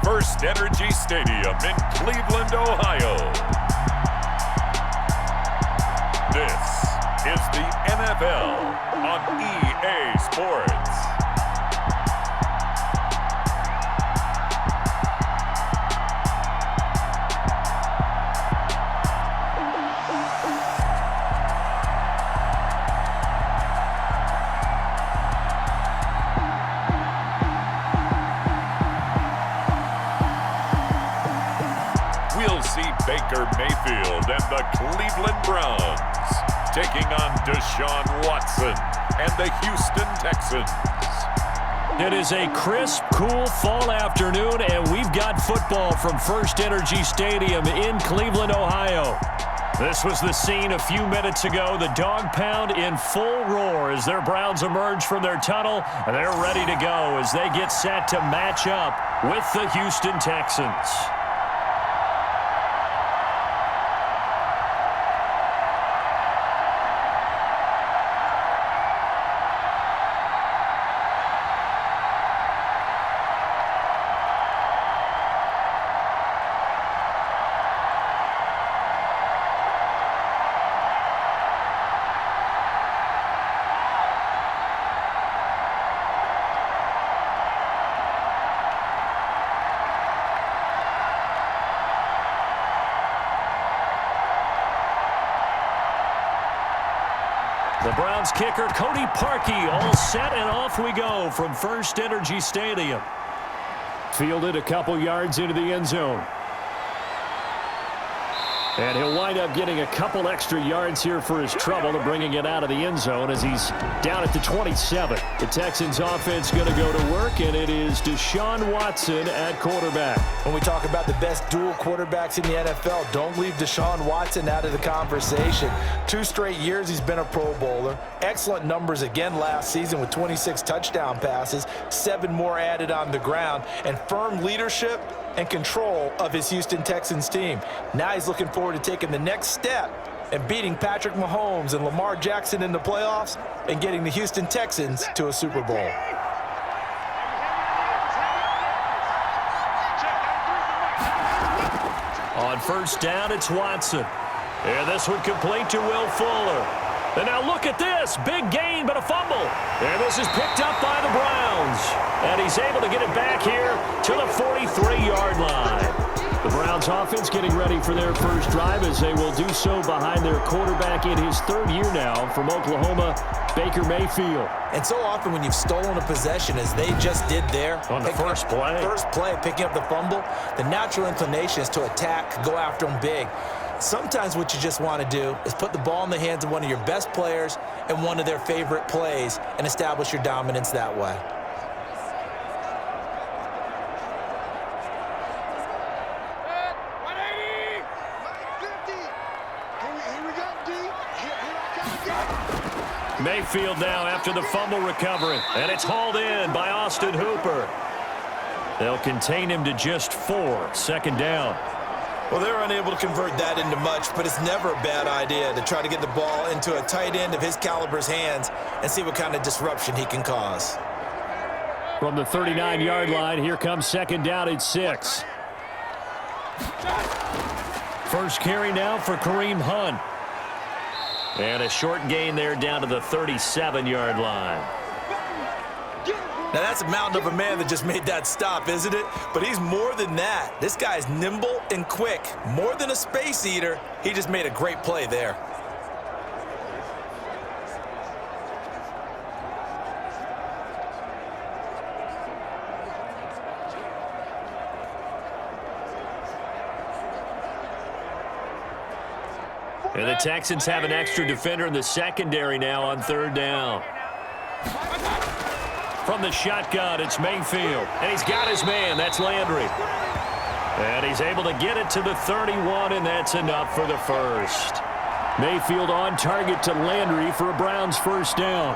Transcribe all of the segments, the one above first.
First Energy Stadium in Cleveland, Ohio. This is the NFL on EA Sports. We'll see Baker Mayfield and the Cleveland Browns taking on Deshaun Watson and the Houston Texans. It is a crisp, cool fall afternoon, and we've got football from First Energy Stadium in Cleveland, Ohio. This was the scene a few minutes ago. The dog pound in full roar as their Browns emerge from their tunnel, and they're ready to go as they get set to match up with the Houston Texans. The Browns kicker, Cody Parkey, all set, and off we go from First Energy Stadium. Fielded a couple yards into the end zone. And he'll wind up getting a couple extra yards here for his trouble to bringing it out of the end zone as he's down at the 27. The Texans offense going to go to work, and it is Deshaun Watson at quarterback. When we talk about the best dual quarterbacks in the NFL, don't leave Deshaun Watson out of the conversation. 2 straight years he's been a Pro Bowler. Excellent numbers again last season with 26 touchdown passes, 7 more added on the ground, and firm leadership and control of his Houston Texans team. Now he's looking forward to taking the next step and beating Patrick Mahomes and Lamar Jackson in the playoffs and getting the Houston Texans to a Super Bowl. On first down, it's Watson. And this one complete to Will Fuller. And now look at this. Big gain, but a fumble. And this is picked up by the Browns. And he's able to get it back here to the 43-yard line. The Browns offense getting ready for their first drive as they will do so behind their quarterback in his 3rd year now from Oklahoma, Baker Mayfield. And so often when you've stolen a possession, as they just did there, on the first play, picking up the fumble, the natural inclination is to attack, go after them big. Sometimes what you just want to do is put the ball in the hands of one of your best players and one of their favorite plays and establish your dominance that way. Mayfield now after the fumble recovery, and it's hauled in by Austin Hooper. They'll contain him to just 4, 2nd down. Well, they're unable to convert that into much, but it's never a bad idea to try to get the ball into a tight end of his caliber's hands and see what kind of disruption he can cause. From the 39-yard line, here comes 2nd down at 6. First carry now for Kareem Hunt. And a short gain there down to the 37-yard line. Now, that's a mountain of a man that just made that stop, isn't it? But he's more than that. This guy's nimble and quick. More than a space eater, he just made a great play there. And the Texans have an extra defender in the secondary now on 3rd down. From the shotgun, it's Mayfield. And he's got his man. That's Landry. And he's able to get it to the 31, and that's enough for the first. Mayfield on target to Landry for a Browns first down.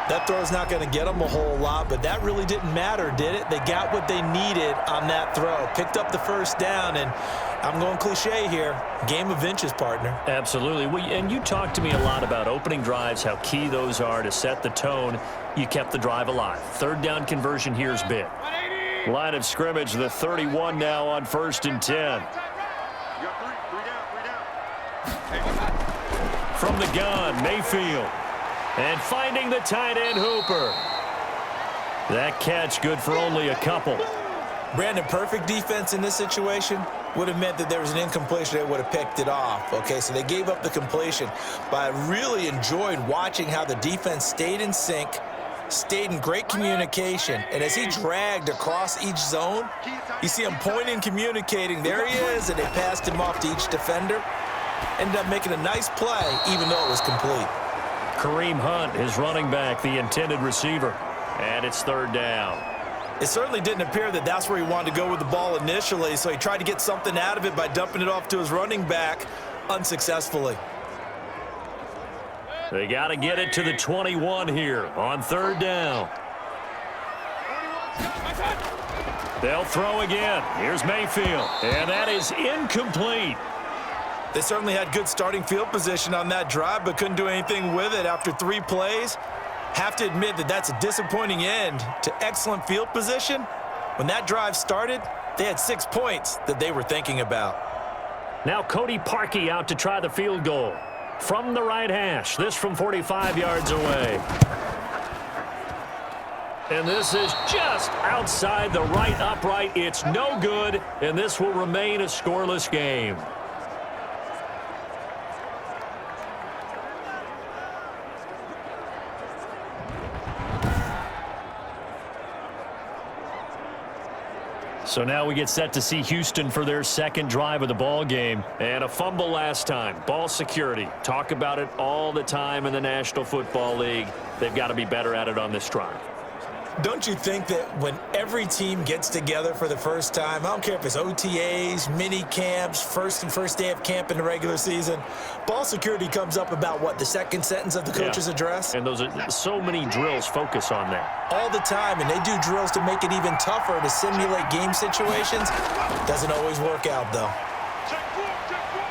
That throw's not going to get them a whole lot, but that really didn't matter, did it? They got what they needed on that throw. Picked up the first down, and I'm going cliche here. Game of inches, partner. Absolutely. And you talked to me a lot about opening drives, how key those are to set the tone. You kept the drive alive. 3rd down conversion here is big. Line of scrimmage, the 31 now on 1st and 10. From the gun, Mayfield. And finding the tight end, Hooper. That catch good for only a couple. Brandon, perfect defense in this situation would have meant that there was an incompletion. They would have picked it off. Okay, so they gave up the completion. But I really enjoyed watching how the defense stayed in sync, stayed in great communication. And as he dragged across each zone, you see him pointing, communicating. There he is, and they passed him off to each defender. Ended up making a nice play, even though it was complete. Kareem Hunt, his running back, the intended receiver. And it's 3rd down. It certainly didn't appear that that's where he wanted to go with the ball initially, so he tried to get something out of it by dumping it off to his running back unsuccessfully. They got to get it to the 21 here on 3rd down. They'll throw again. Here's Mayfield, and that is incomplete. They certainly had good starting field position on that drive, but couldn't do anything with it after 3 plays. Have to admit that that's a disappointing end to excellent field position. When that drive started, they had 6 points that they were thinking about. Now Cody Parkey out to try the field goal. From the right hash, this from 45 yards away. And this is just outside the right upright. It's no good, and this will remain a scoreless game. So now we get set to see Houston for their 2nd drive of the ball game. And a fumble last time. Ball security. Talk about it all the time in the National Football League. They've got to be better at it on this drive. Don't you think that when every team gets together for the first time, I don't care if it's OTAs, mini camps, first day of camp in the regular season, ball security comes up about what, the 2nd sentence of the coach's address? And those are so many drills focus on that. All the time, and they do drills to make it even tougher to simulate game situations. Doesn't always work out, though.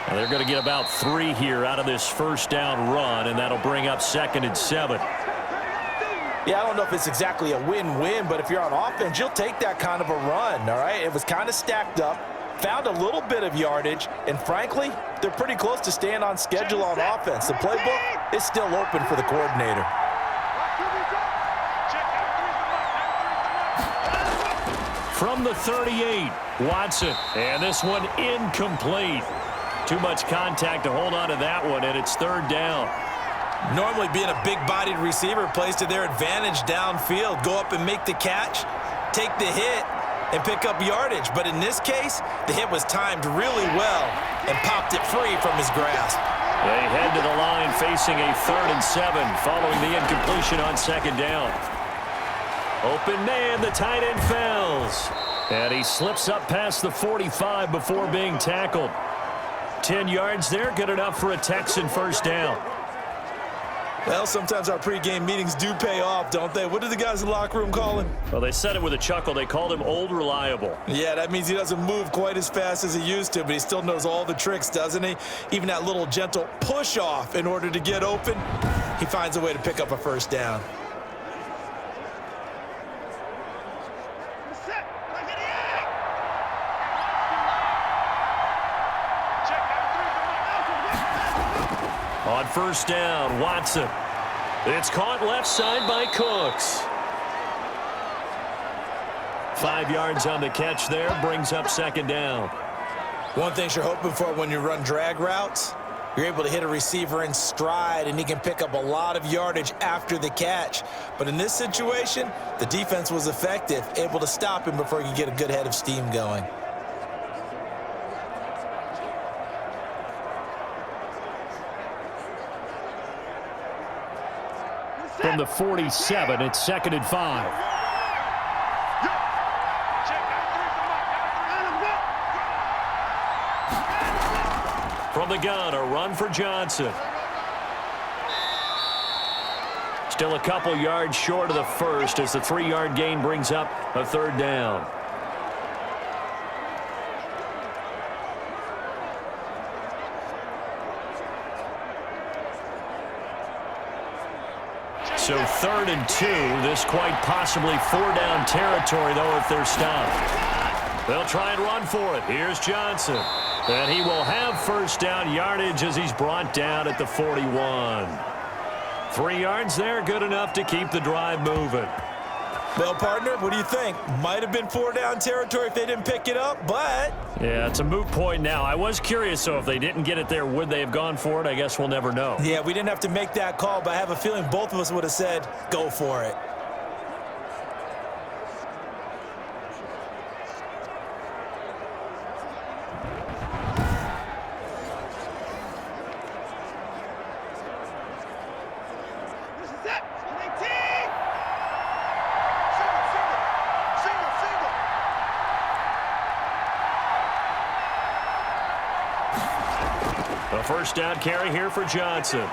And they're going to get about 3 here out of this 1st down run, and that'll bring up 2nd and 7. Yeah, I don't know if it's exactly a win-win, but if you're on offense, you'll take that kind of a run, all right? It was kind of stacked up, found a little bit of yardage, and frankly, they're pretty close to staying on schedule on offense. The playbook is still open for the coordinator. From the 38, Watson, and this one incomplete. Too much contact to hold on to that one, and it's 3rd down. Normally being a big-bodied receiver plays to their advantage downfield. Go up and make the catch, take the hit, and pick up yardage. But in this case, the hit was timed really well and popped it free from his grasp. They head to the line facing a 3rd and 7 following the incompletion on 2nd down. Open man, the tight end Fells. And he slips up past the 45 before being tackled. 10 yards there, good enough for a Texan 1st down. Well, sometimes our pregame meetings do pay off, don't they? What do the guys in the locker room call him? Well, they said it with a chuckle. They called him Old Reliable. Yeah, that means he doesn't move quite as fast as he used to, but he still knows all the tricks, doesn't he? Even that little gentle push-off in order to get open, he finds a way to pick up a 1st down. On 1st down, Watson. It's caught left side by Cooks. 5 yards on the catch there, brings up 2nd down. One thing you're hoping for when you run drag routes, you're able to hit a receiver in stride, and he can pick up a lot of yardage after the catch. But in this situation, the defense was effective, able to stop him before he could get a good head of steam going. From the 47, it's 2nd and 5. From the gun, a run for Johnson. Still a couple yards short of the 1st as the 3-yard gain brings up a 3rd down. So 3rd and 2. This quite possibly 4-down territory, though, if they're stopped. They'll try and run for it. Here's Johnson. And he will have first down yardage as he's brought down at the 41. 3 yards there, good enough to keep the drive moving. Well, partner, what do you think? Might have been 4-down territory if they didn't pick it up, but... Yeah, it's a moot point now. I was curious, so if they didn't get it there, would they have gone for it? I guess we'll never know. Yeah, we didn't have to make that call, but I have a feeling both of us would have said, go for it. A first down carry here for Johnson.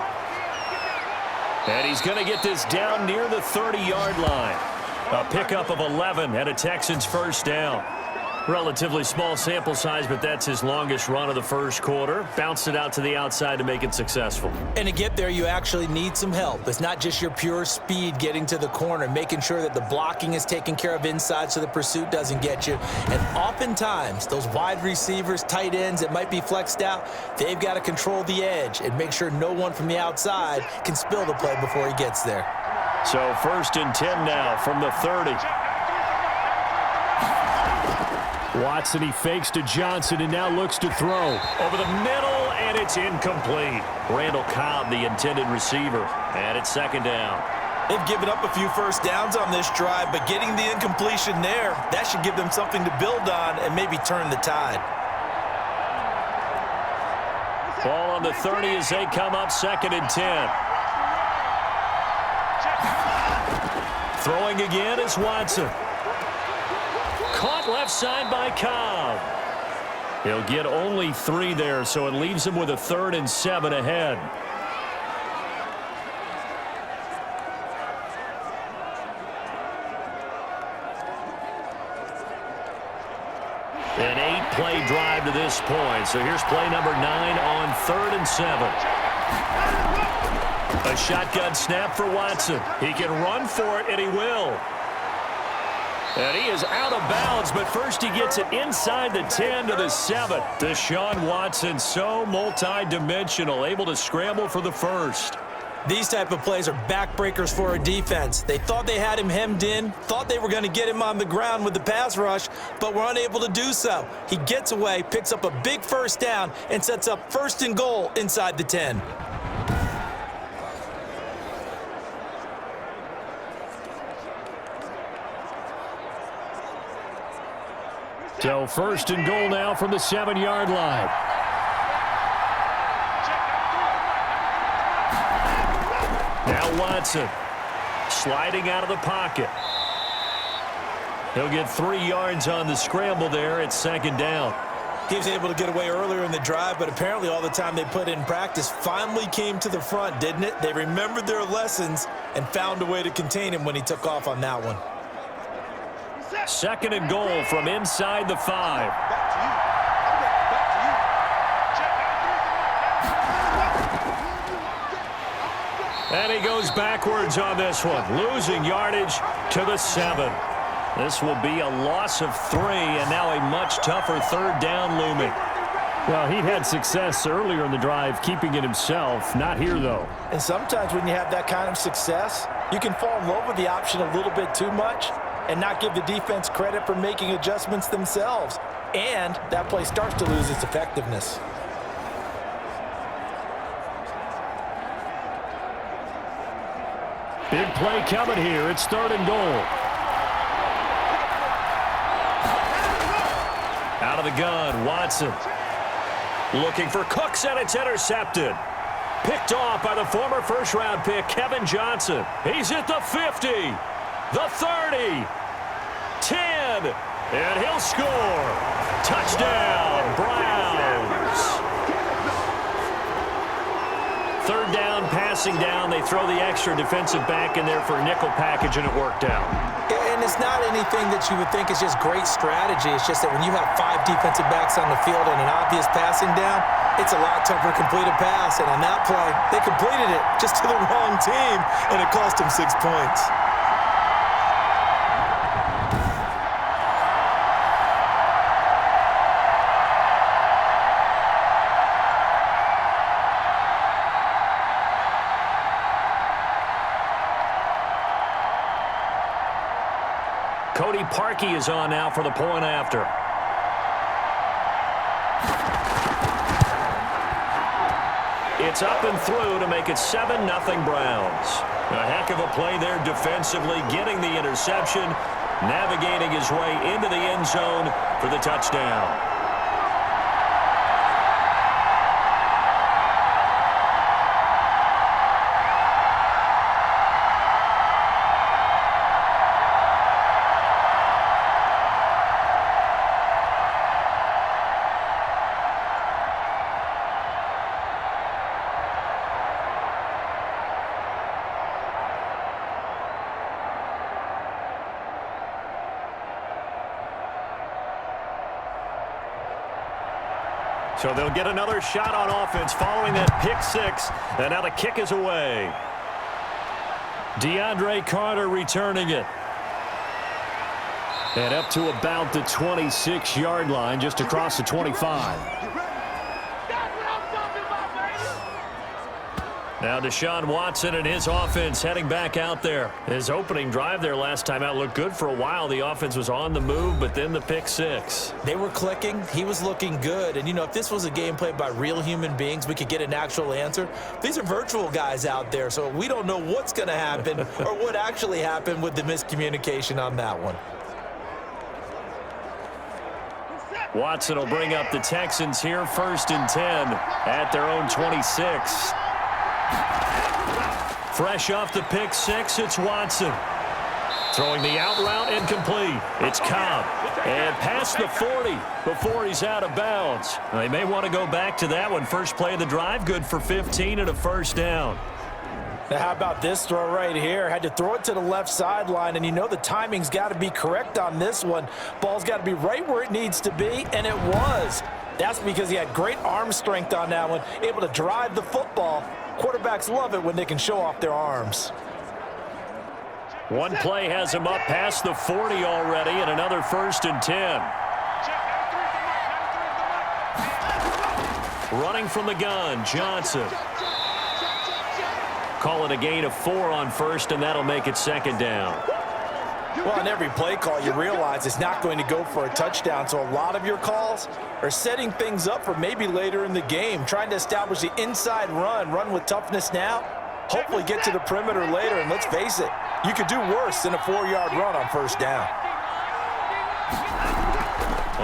And he's going to get this down near the 30-yard line. A pickup of 11 and a Texans first down. Relatively small sample size, but that's his longest run of the first quarter. Bounced it out to the outside to make it successful. And to get there, you actually need some help. It's not just your pure speed getting to the corner, making sure that the blocking is taken care of inside so the pursuit doesn't get you. And oftentimes, those wide receivers, tight ends that might be flexed out, they've got to control the edge and make sure no one from the outside can spill the play before he gets there. So 1st and 10 now from the 30. Watson, he fakes to Johnson and now looks to throw. Over the middle, and it's incomplete. Randall Cobb, the intended receiver, and it's 2nd down. They've given up a few first downs on this drive, but getting the incompletion there, that should give them something to build on and maybe turn the tide. Ball on the 30 as they come up 2nd and 10. Throwing again is Watson. Caught left side by Cobb. He'll get only 3 there, so it leaves him with a 3rd and 7 ahead. An 8-play drive to this point. So here's play number 9 on 3rd and 7. A shotgun snap for Watson. He can run for it, and he will. And he is out of bounds, but first he gets it inside the 10 to the 7. Deshaun Watson, so multi-dimensional, able to scramble for the first. These type of plays are backbreakers for a defense. They thought they had him hemmed in, thought they were going to get him on the ground with the pass rush, but were unable to do so. He gets away, picks up a big first down, and sets up 1st and goal inside the 10. So 1st and goal now from the 7-yard line. Now Watson sliding out of the pocket. He'll get 3 yards on the scramble there. It's 2nd down. He was able to get away earlier in the drive, but apparently all the time they put in practice finally came to the front, didn't it? They remembered their lessons and found a way to contain him when he took off on that one. 2nd and goal from inside the 5. And he goes backwards on this one, losing yardage to the 7. This will be a loss of 3, and now a much tougher 3rd down looming. Well, he had success earlier in the drive keeping it himself. Not here, though. And sometimes when you have that kind of success, you can fall in love with the option a little bit too much and not give the defense credit for making adjustments themselves. And that play starts to lose its effectiveness. Big play coming here. It's 3rd and goal. Out of the gun, Watson. Looking for Cooks, and it's intercepted. Picked off by the former first-round pick, Kevin Johnson. He's at the 50, the 30, 10, and he'll score. Touchdown, Browns. 3rd down, passing down. They throw the extra defensive back in there for a nickel package, and it worked out. And it's not anything that you would think is just great strategy. It's just that when you have 5 defensive backs on the field and an obvious passing down, it's a lot tougher to complete a pass. And on that play, they completed it just to the wrong team, and it cost them 6 points. Cody Parkey is on now for the point after. It's up and through to make it 7-0 Browns. A heck of a play there defensively, getting the interception, navigating his way into the end zone for the touchdown. So they'll get another shot on offense following that pick six. And now the kick is away. DeAndre Carter returning it. And up to about the 26-yard line, just across the 25. Now Deshaun Watson and his offense heading back out there. His opening drive there last time out looked good for a while. The offense was on the move, but then the pick six. They were clicking. He was looking good. And, you know, if this was a game played by real human beings, we could get an actual answer. These are virtual guys out there, so we don't know what's going to happen or what actually happened with the miscommunication on that one. Watson will bring up the Texans here, 1st and 10 at their own 26. Fresh off the pick six, it's Watson. Throwing the out route incomplete. It's Cobb. And past the 40 before he's out of bounds. They may want to go back to that one. First play of the drive, good for 15 and a first down. Now, how about this throw right here? Had to throw it to the left sideline, and you know the timing's got to be correct on this one. Ball's got to be right where it needs to be, and it was. That's because he had great arm strength on that one, able to drive the football. Quarterbacks love it when they can show off their arms. One play has him up past the 40 already, and another 1st and 10. Running from the gun, Johnson. Call it a gain of 4 on first, and that'll make it 2nd down. Well, on every play call, you realize it's not going to go for a touchdown, so a lot of your calls are setting things up for maybe later in the game, trying to establish the inside run with toughness now, hopefully get to the perimeter later, and let's face it, you could do worse than a 4-yard run on 1st down.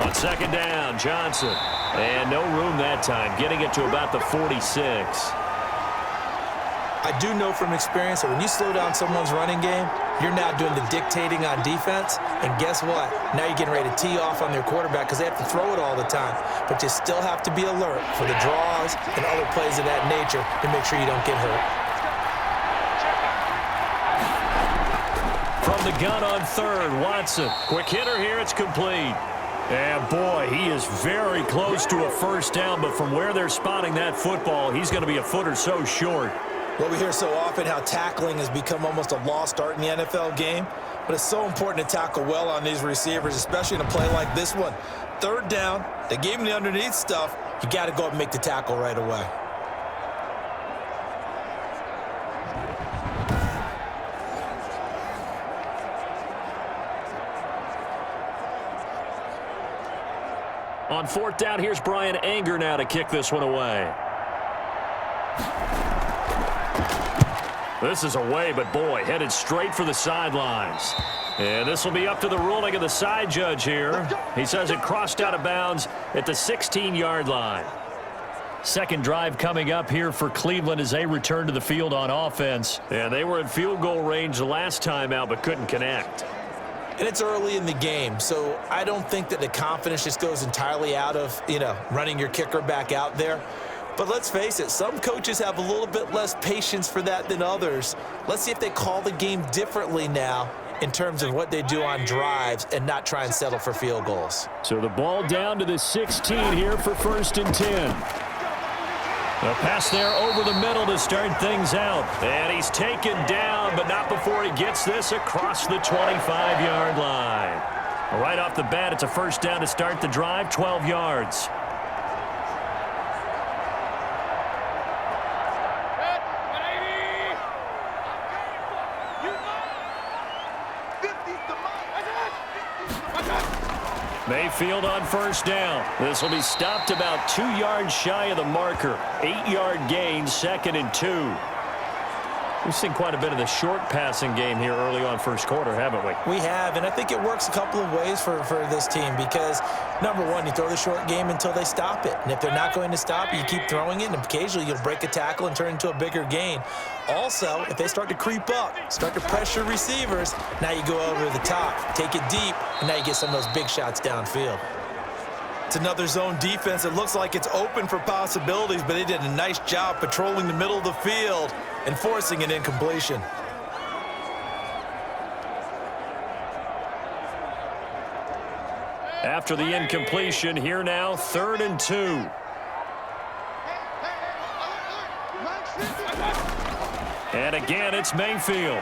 On 2nd down, Johnson. And no room that time, getting it to about the 46. I do know from experience that when you slow down someone's running game, you're now doing the dictating on defense, and guess what? Now you're getting ready to tee off on their quarterback because they have to throw it all the time. But you still have to be alert for the draws and other plays of that nature to make sure you don't get hurt. From the gun on 3rd, Watson. Quick hitter here, it's complete. And boy, he is very close to a first down, but from where they're spotting that football, he's going to be a foot or so short. Well, we hear so often how tackling has become almost a lost art in the NFL game, but it's so important to tackle well on these receivers, especially in a play like this one. 3rd down, they gave him the underneath stuff. You got to go up and make the tackle right away. On 4th down, here's Brian Anger now to kick this one away. This is away, but boy, headed straight for the sidelines. And this will be up to the ruling of the side judge here. He says it crossed out of bounds at the 16-yard line. 2nd drive coming up here for Cleveland as they return to the field on offense. And they were in field goal range the last time out, but couldn't connect. And it's early in the game, so I don't think that the confidence just goes entirely out of, running your kicker back out there. But let's face it, some coaches have a little bit less patience for that than others. Let's see if they call the game differently now in terms of what they do on drives and not try and settle for field goals. So the ball down to the 16 here for 1st and 10. A pass there over the middle to start things out. And he's taken down, but not before he gets this across the 25-yard line. Right off the bat, it's a 1st down to start the drive, 12 yards. Mayfield on 1st down. This will be stopped about 2 yards shy of the marker. 8-yard gain, 2nd and 2. We've seen quite a bit of the short passing game here early on 1st quarter, haven't we? We have, and I think it works a couple of ways for this team because, number one, you throw the short game until they stop it. And if they're not going to stop it, you keep throwing it, and occasionally you'll break a tackle and turn it into a bigger gain. Also, if they start to creep up, start to pressure receivers, now you go over the top, take it deep, and now you get some of those big shots downfield. It's another zone defense. It looks like it's open for possibilities, but they did a nice job patrolling the middle of the field and forcing an incompletion. After the incompletion, here now, 3rd and 2. And again, it's Mayfield.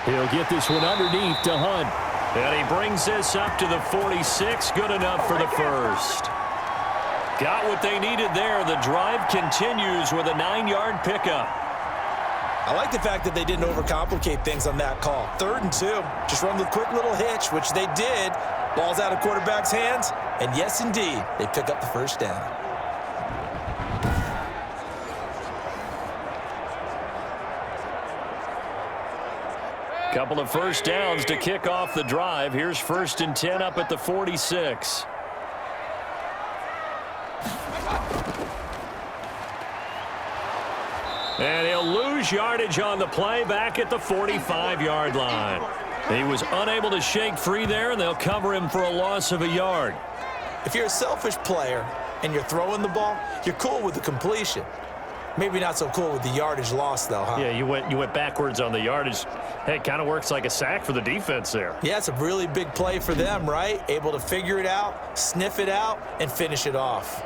He'll get this one underneath to Hunt. And he brings this up to the 46. Good enough for the 1st. Got what they needed there. The drive continues with a 9-yard pickup. I like the fact that they didn't overcomplicate things on that call. 3rd and 2. Just run the quick little hitch, which they did. Ball's out of quarterback's hands. And yes, indeed, they pick up the 1st down. Couple of 1st downs to kick off the drive. Here's 1st and 10 up at the 46. And he'll lose yardage on the play back at the 45-yard line. He was unable to shake free there, and they'll cover him for a loss of a yard. If you're a selfish player and you're throwing the ball, you're cool with the completion. Maybe not so cool with the yardage loss, though, huh? Yeah, you went backwards on the yardage. Hey, it kind of works like a sack for the defense there. Yeah, it's a really big play for them, right? Able to figure it out, sniff it out, and finish it off.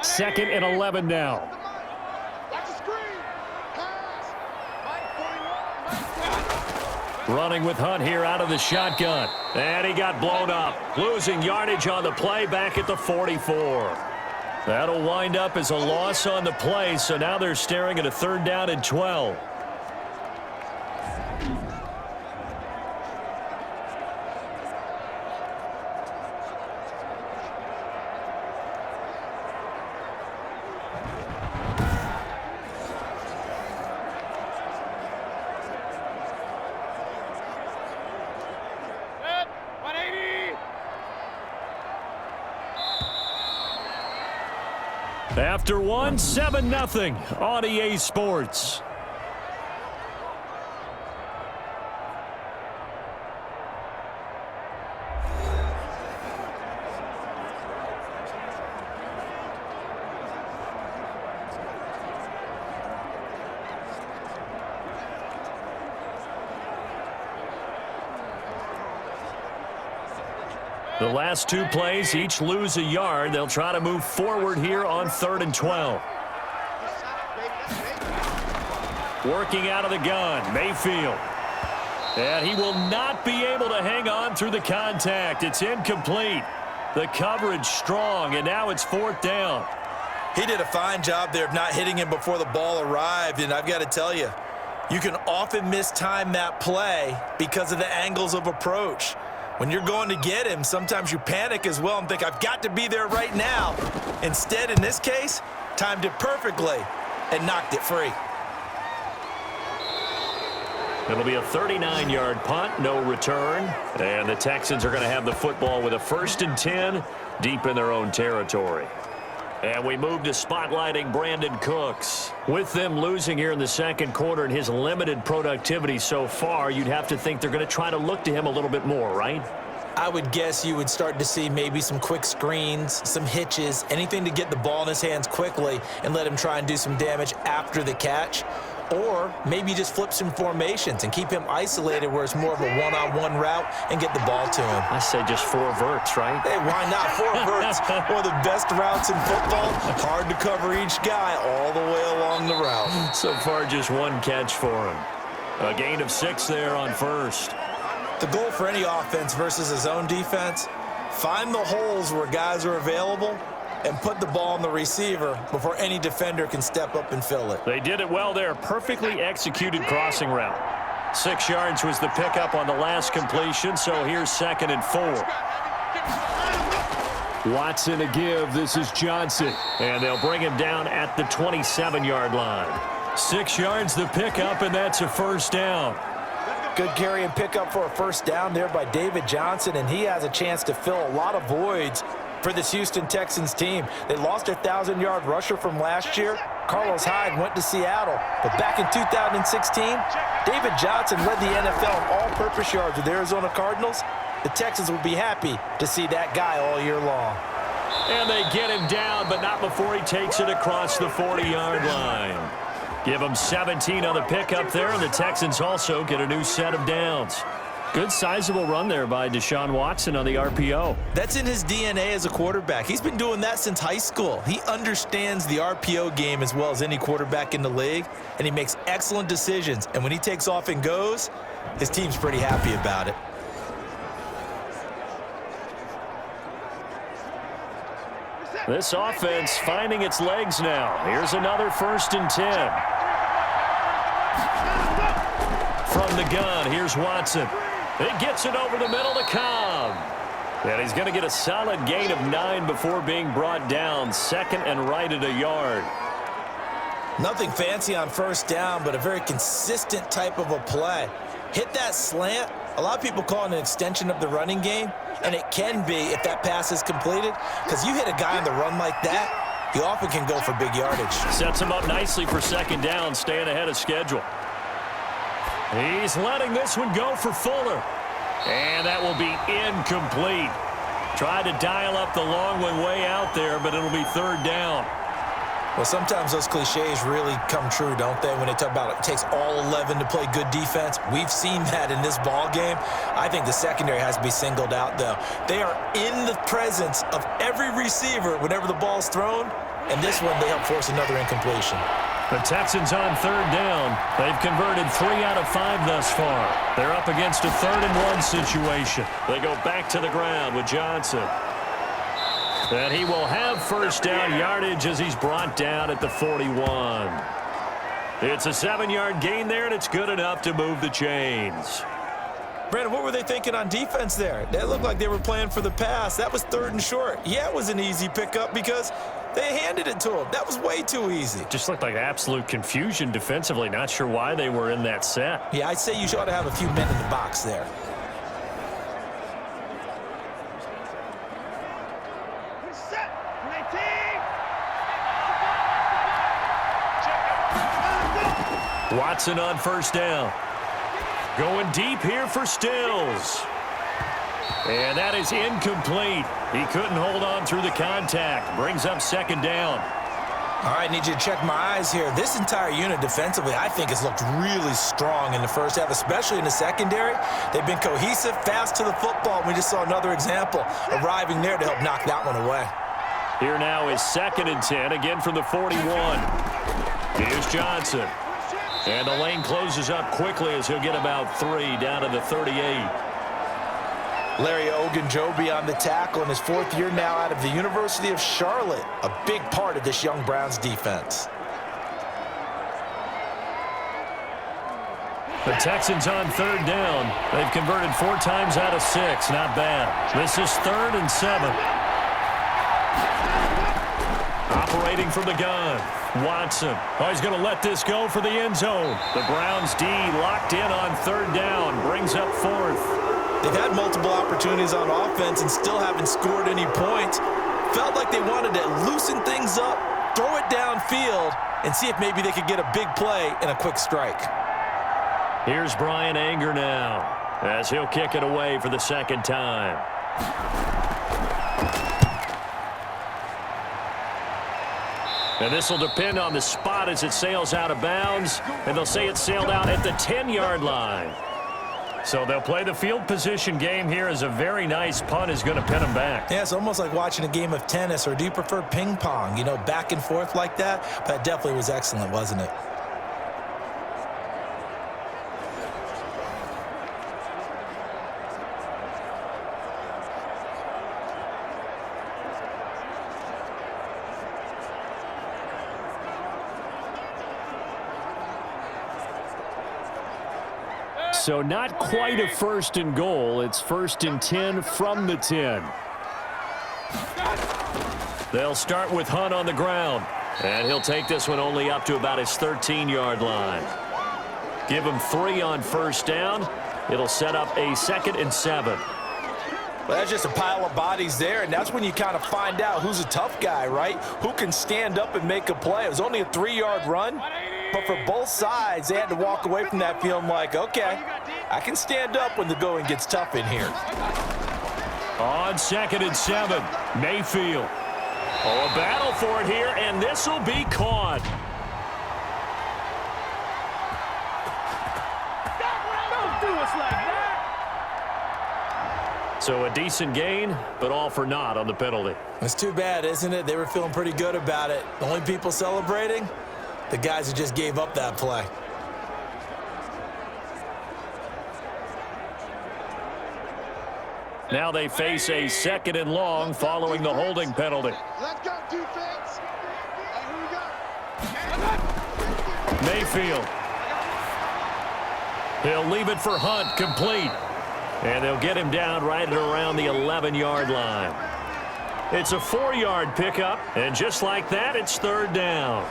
Second and 11 now. Running with Hunt here out of the shotgun. And he got blown up. Losing yardage on the play back at the 44. That'll wind up as a loss on the play, so now they're staring at a 3rd down and 12. After one, 7-0 on EA Sports. The last 2 plays each lose a yard. They'll try to move forward here on 3rd and 12. Working out of the gun, Mayfield. And he will not be able to hang on through the contact. It's incomplete. The coverage strong, and now it's 4th down. He did a fine job there of not hitting him before the ball arrived, and I've got to tell you, you can often mistime that play because of the angles of approach. When you're going to get him, sometimes you panic as well and think, I've got to be there right now. Instead, in this case, timed it perfectly and knocked it free. It'll be a 39-yard punt, no return. And the Texans are going to have the football with a 1st and 10 deep in their own territory. And we move to spotlighting Brandon Cooks. With them losing here in the second quarter and his limited productivity so far, you'd have to think they're going to try to look to him a little bit more, right? I would guess you would start to see maybe some quick screens, some hitches, anything to get the ball in his hands quickly and let him try and do some damage after the catch. Or maybe just flip some formations and keep him isolated where it's more of a one-on-one route and get the ball to him. I say just 4 verts, right? Hey, why not? 4 verts, one of the best routes in football. Hard to cover each guy all the way along the route. So far, just 1 catch for him. A gain of 6 there on first. The goal for any offense versus his own defense, find the holes where guys are available and put the ball on the receiver before any defender can step up and fill it. They did it well there. Perfectly executed crossing route. 6 yards was the pickup on the last completion, so here's 2nd and 4. Watson to give. This is Johnson. And they'll bring him down at the 27-yard line. 6 yards the pickup, and that's a first down. Good carry and pickup for a first down there by David Johnson, and he has a chance to fill a lot of voids for this Houston Texans team. They lost their 1,000-yard rusher from last year. Carlos Hyde went to Seattle, but back in 2016, David Johnson led the NFL in all-purpose yards with the Arizona Cardinals. The Texans will be happy to see that guy all year long. And they get him down, but not before he takes it across the 40-yard line. Give him 17 on the pickup there, and the Texans also get a new set of downs. Good sizable run there by Deshaun Watson on the RPO. That's in his DNA as a quarterback. He's been doing that since high school. He understands the RPO game as well as any quarterback in the league, and he makes excellent decisions. And when he takes off and goes, his team's pretty happy about it. This offense finding its legs now. Here's another 1st and 10. From the gun, here's Watson. He gets it over the middle to Cobb. And he's going to get a solid gain of 9 before being brought down. 2nd and right at a yard. Nothing fancy on first down, but a very consistent type of a play. Hit that slant. A lot of people call it an extension of the running game, and it can be if that pass is completed, because you hit a guy on the run like that, he often can go for big yardage. Sets him up nicely for 2nd down, staying ahead of schedule. He's letting this one go for Fuller. And that will be incomplete. Tried to dial up the long one way out there, but it'll be 3rd down. Well, sometimes those cliches really come true, don't they, when they talk about it takes all 11 to play good defense. We've seen that in this ball game. I think the secondary has to be singled out, though. They are in the presence of every receiver whenever the ball's thrown, and this one they help force another incompletion. The Texans on 3rd down. They've converted 3 out of 5 thus far. They're up against a 3rd and 1 situation. They go back to the ground with Johnson. And he will have first down yardage as he's brought down at the 41. It's a 7-yard gain there, and it's good enough to move the chains. Brandon, what were they thinking on defense there? They looked like they were playing for the pass. That was 3rd and short. Yeah, it was an easy pickup because they handed it to him. That was way too easy. Just looked like absolute confusion defensively. Not sure why they were in that set. Yeah, I'd say you ought to have a few men in the box there. Watson on first down. Going deep here for Stills. And that is incomplete. He couldn't hold on through the contact. Brings up 2nd down. All right, need you to check my eyes here. This entire unit defensively, I think, has looked really strong in the first half, especially in the secondary. They've been cohesive, fast to the football. We just saw another example arriving there to help knock that one away. Here now is 2nd and 10, again from the 41. Here's Johnson. And the lane closes up quickly as he'll get about 3 down to the 38. Larry Ogunjobi on the tackle in his 4th year now out of the University of Charlotte. A big part of this young Browns defense. The Texans on 3rd down. They've converted 4 times out of 6. Not bad. This is 3rd and 7. Operating from the gun. Watson. Oh, he's going to let this go for the end zone. The Browns D locked in on 3rd down. Brings up 4th. They've had multiple opportunities on offense and still haven't scored any points. Felt like they wanted to loosen things up, throw it downfield, and see if maybe they could get a big play and a quick strike. Here's Brian Anger now, as he'll kick it away for the second time. And this will depend on the spot as it sails out of bounds, and they'll say it sailed out at the 10-yard line. So they'll play the field position game here as a very nice punt is going to pin them back. Yeah, it's almost like watching a game of tennis, or do you prefer ping pong? You know, back and forth like that? That definitely was excellent, wasn't it? So not quite a first and goal. It's first and 10 from the 10. They'll start with Hunt on the ground. And he'll take this one only up to about his 13-yard line. Give him 3 on first down. It'll set up a 2nd and 7. Well, that's just a pile of bodies there, and that's when you kind of find out who's a tough guy, right? Who can stand up and make a play. It was only a 3-yard run, but for both sides, they had to walk away from that feeling like, okay, I can stand up when the going gets tough in here. On 2nd and 7, Mayfield. Oh, a battle for it here, and this will be caught. Don't do us like that. So a decent gain, but all for naught on the penalty. It's too bad, isn't it? They were feeling pretty good about it. The only people celebrating, the guys who just gave up that play. Now they face a 2nd and long following the holding penalty. Let's go, defense. Here we go. Mayfield. He'll leave it for Hunt, complete. And they'll get him down right at around the 11-yard line. It's a 4-yard pickup, and just like that, it's 3rd down.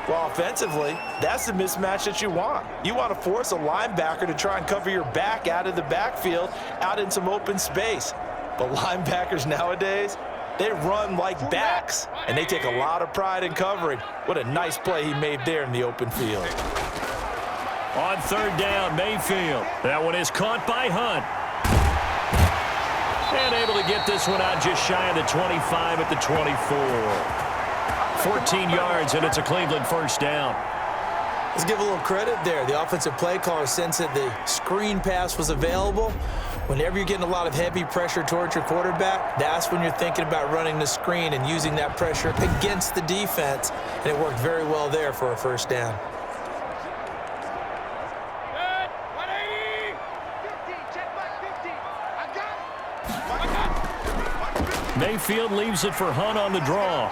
Well, offensively, that's the mismatch that you want. You want to force a linebacker to try and cover your back out of the backfield, out in some open space. But linebackers nowadays, they run like backs, and they take a lot of pride in covering. What a nice play he made there in the open field. On 3rd down, Mayfield. That one is caught by Hunt. And able to get this one out just shy of the 25 at the 24. 14 yards, and it's a Cleveland first down. Let's give a little credit there. The offensive play caller sensed that the screen pass was available. Whenever you're getting a lot of heavy pressure towards your quarterback, that's when you're thinking about running the screen and using that pressure against the defense. And it worked very well there for a first down. Mayfield leaves it for Hunt on the draw.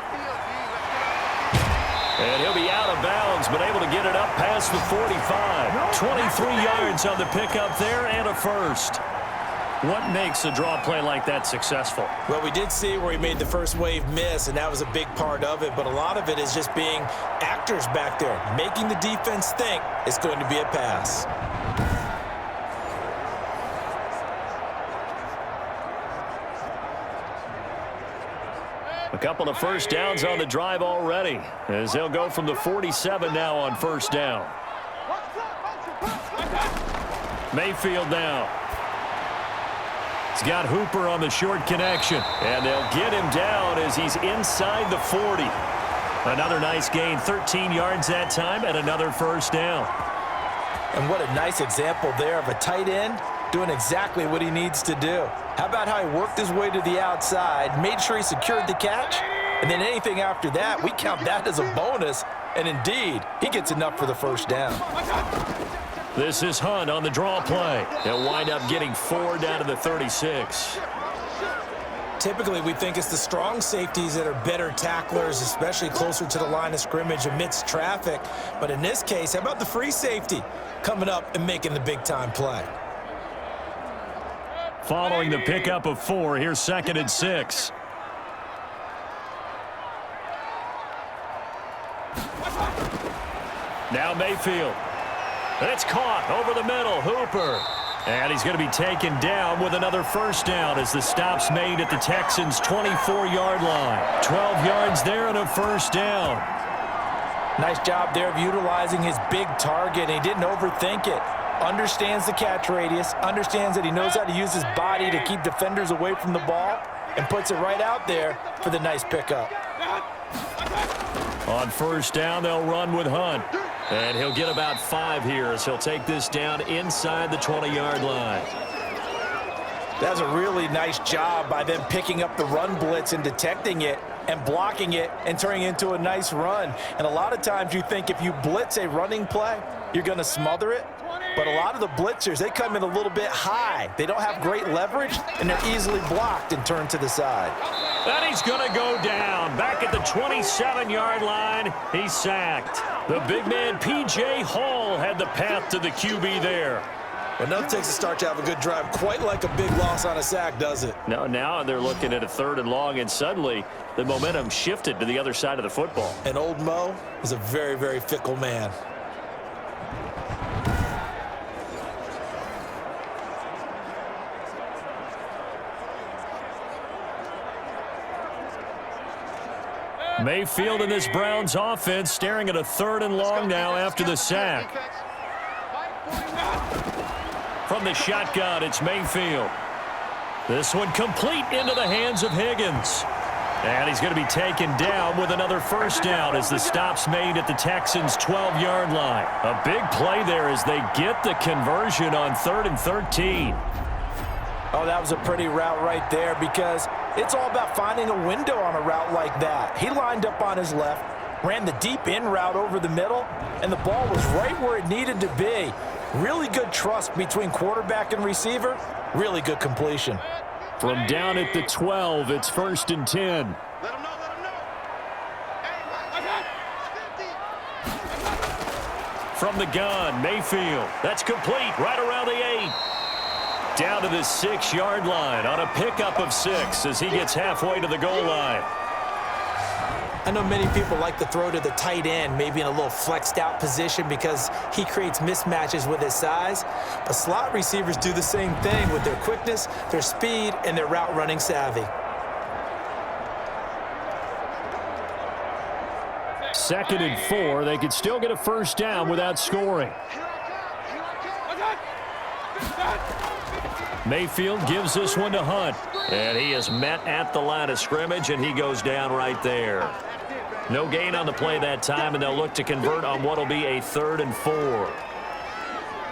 And he'll be out of bounds, but able to get it up past the 45. 23 yards on the pickup there and a first. What makes a draw play like that successful? Well, we did see where he made the first wave miss, and that was a big part of it. But a lot of it is just being actors back there, making the defense think it's going to be a pass. A couple of first downs on the drive already, as they'll go from the 47 now on first down. Mayfield now. He's got Hooper on the short connection, and they'll get him down as he's inside the 40. Another nice gain, 13 yards that time, and another first down. And what a nice example there of a tight end doing exactly what he needs to do. How about how he worked his way to the outside, made sure he secured the catch, and then anything after that, we count that as a bonus. And indeed, he gets enough for the first down. This is Hunt on the draw play. He'll wind up getting 4 down to the 36. Typically, we think it's the strong safeties that are better tacklers, especially closer to the line of scrimmage amidst traffic. But in this case, how about the free safety coming up and making the big-time play? Following the pickup of 4, here's 2nd and 6. Now Mayfield. And it's caught over the middle. Hooper. And he's going to be taken down with another first down as the stop's made at the Texans' 24-yard line. 12 yards there and a first down. Nice job there of utilizing his big target. He didn't overthink it. Understands the catch radius, understands that he knows how to use his body to keep defenders away from the ball, and puts it right out there for the nice pickup. On first down, they'll run with Hunt. And he'll get about 5 here as he'll take this down inside the 20-yard line. That's a really nice job by them picking up the run blitz and detecting it and blocking it and turning it into a nice run. And a lot of times you think if you blitz a running play, you're going to smother it. But a lot of the blitzers, they come in a little bit high. They don't have great leverage, and they're easily blocked and turned to the side. And he's going to go down. Back at the 27-yard line, he's sacked. The big man, P.J. Hall, had the path to the QB there. Well, nothing takes a start to have a good drive quite like a big loss on a sack, does it? No, now they're looking at a 3rd and long, and suddenly the momentum shifted to the other side of the football. And old Mo is a very, very fickle man. Mayfield in this Browns offense staring at a 3rd and long now after the sack. From the shotgun, it's Mayfield. This one complete into the hands of Higgins. And he's going to be taken down with another first down as the stop's made at the Texans' 12-yard line. A big play there as they get the conversion on 3rd and 13. Oh, that was a pretty route right there because it's all about finding a window on a route like that. He lined up on his left, ran the deep in route over the middle, and the ball was right where it needed to be. Really good trust between quarterback and receiver. Really good completion. From down at the 12, it's 1st and 10. Let him know, let him know. Hey, From the gun, Mayfield. That's complete right around the 8. Down to the 6-yard line on a pickup of 6 as he gets halfway to the goal line. I know many people like to throw to the tight end, maybe in a little flexed out position because he creates mismatches with his size. But slot receivers do the same thing with their quickness, their speed, and their route running savvy. 2nd and 4. They could still get a first down without scoring. Mayfield gives this one to Hunt. And he is met at the line of scrimmage, and he goes down right there. No gain on the play that time, and they'll look to convert on what will be a 3rd and 4.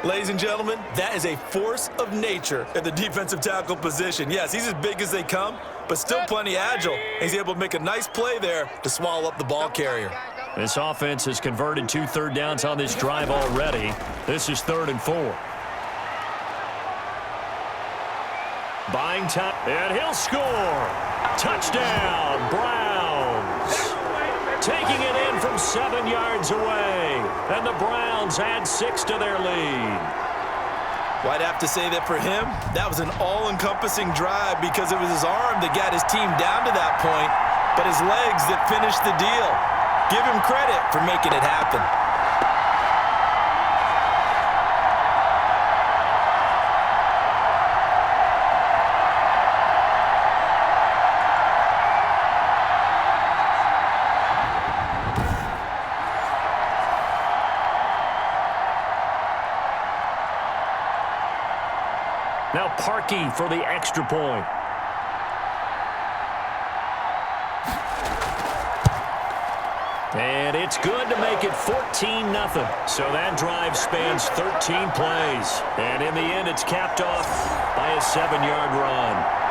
Ladies and gentlemen, that is a force of nature at the defensive tackle position. Yes, he's as big as they come, but still plenty agile. He's able to make a nice play there to swallow up the ball carrier. This offense has converted 2 third downs on this drive already. This is 3rd and 4. Buying time, and he'll score. Touchdown, Browns. Taking it in from 7 yards away. And the Browns add 6 to their lead. Well, I'd have to say that for him, that was an all-encompassing drive because it was his arm that got his team down to that point, but his legs that finished the deal. Give him credit for making it happen. Now Parkey for the extra point. And it's good to make it 14-0. So that drive spans 13 plays. And in the end, it's capped off by a 7-yard run.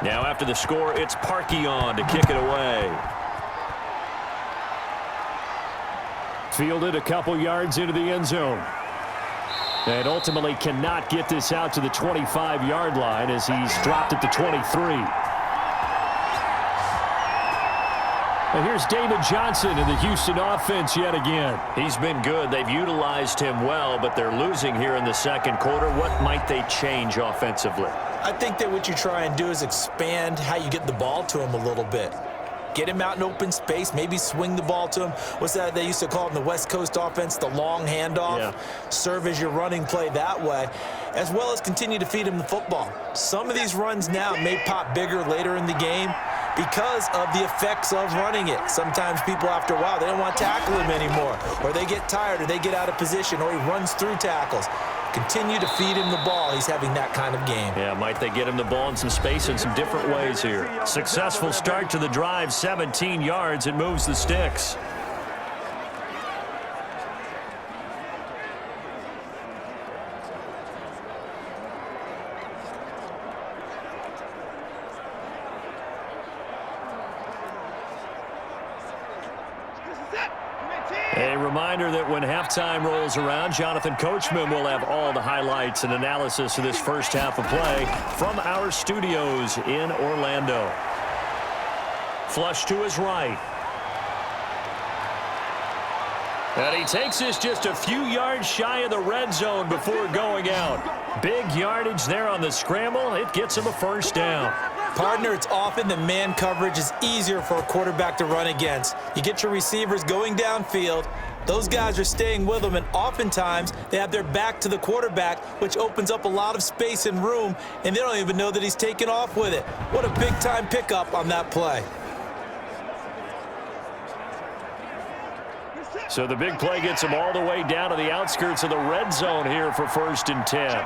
Now after the score, it's Parkey on to kick it away. Fielded a couple yards into the end zone. And ultimately cannot get this out to the 25-yard line as he's dropped at the 23. And here's David Johnson in the Houston offense yet again. He's been good. They've utilized him well, but they're losing here in the second quarter. What might they change offensively? I think that what you try and do is expand how you get the ball to him a little bit. Get him out in open space, maybe swing the ball to him. What's that they used to call it in the West Coast offense, the long handoff? Yeah. Serve as your running play that way, as well as continue to feed him the football. Some of these runs now may pop bigger later in the game because of the effects of running it. Sometimes people, after a while, they don't want to tackle him anymore, or they get tired, or they get out of position, or he runs through tackles. Continue to feed him the ball. He's having that kind of game. Yeah, might they get him the ball in some space in some different ways here. Successful start to the drive, 17 yards. It moves the sticks. A reminder that when halftime rolls around, Jonathan Coachman will have all the highlights and analysis of this first half of play from our studios in Orlando. Flush to his right. And he takes this just a few yards shy of the red zone before going out. Big yardage there on the scramble. It gets him a first down. Partner, it's often that man coverage is easier for a quarterback to run against. You get your receivers going downfield. Those guys are staying with them, and oftentimes they have their back to the quarterback, which opens up a lot of space and room, and they don't even know that he's taken off with it. What a big-time pickup on that play. So the big play gets him all the way down to the outskirts of the red zone here for 1st and 10.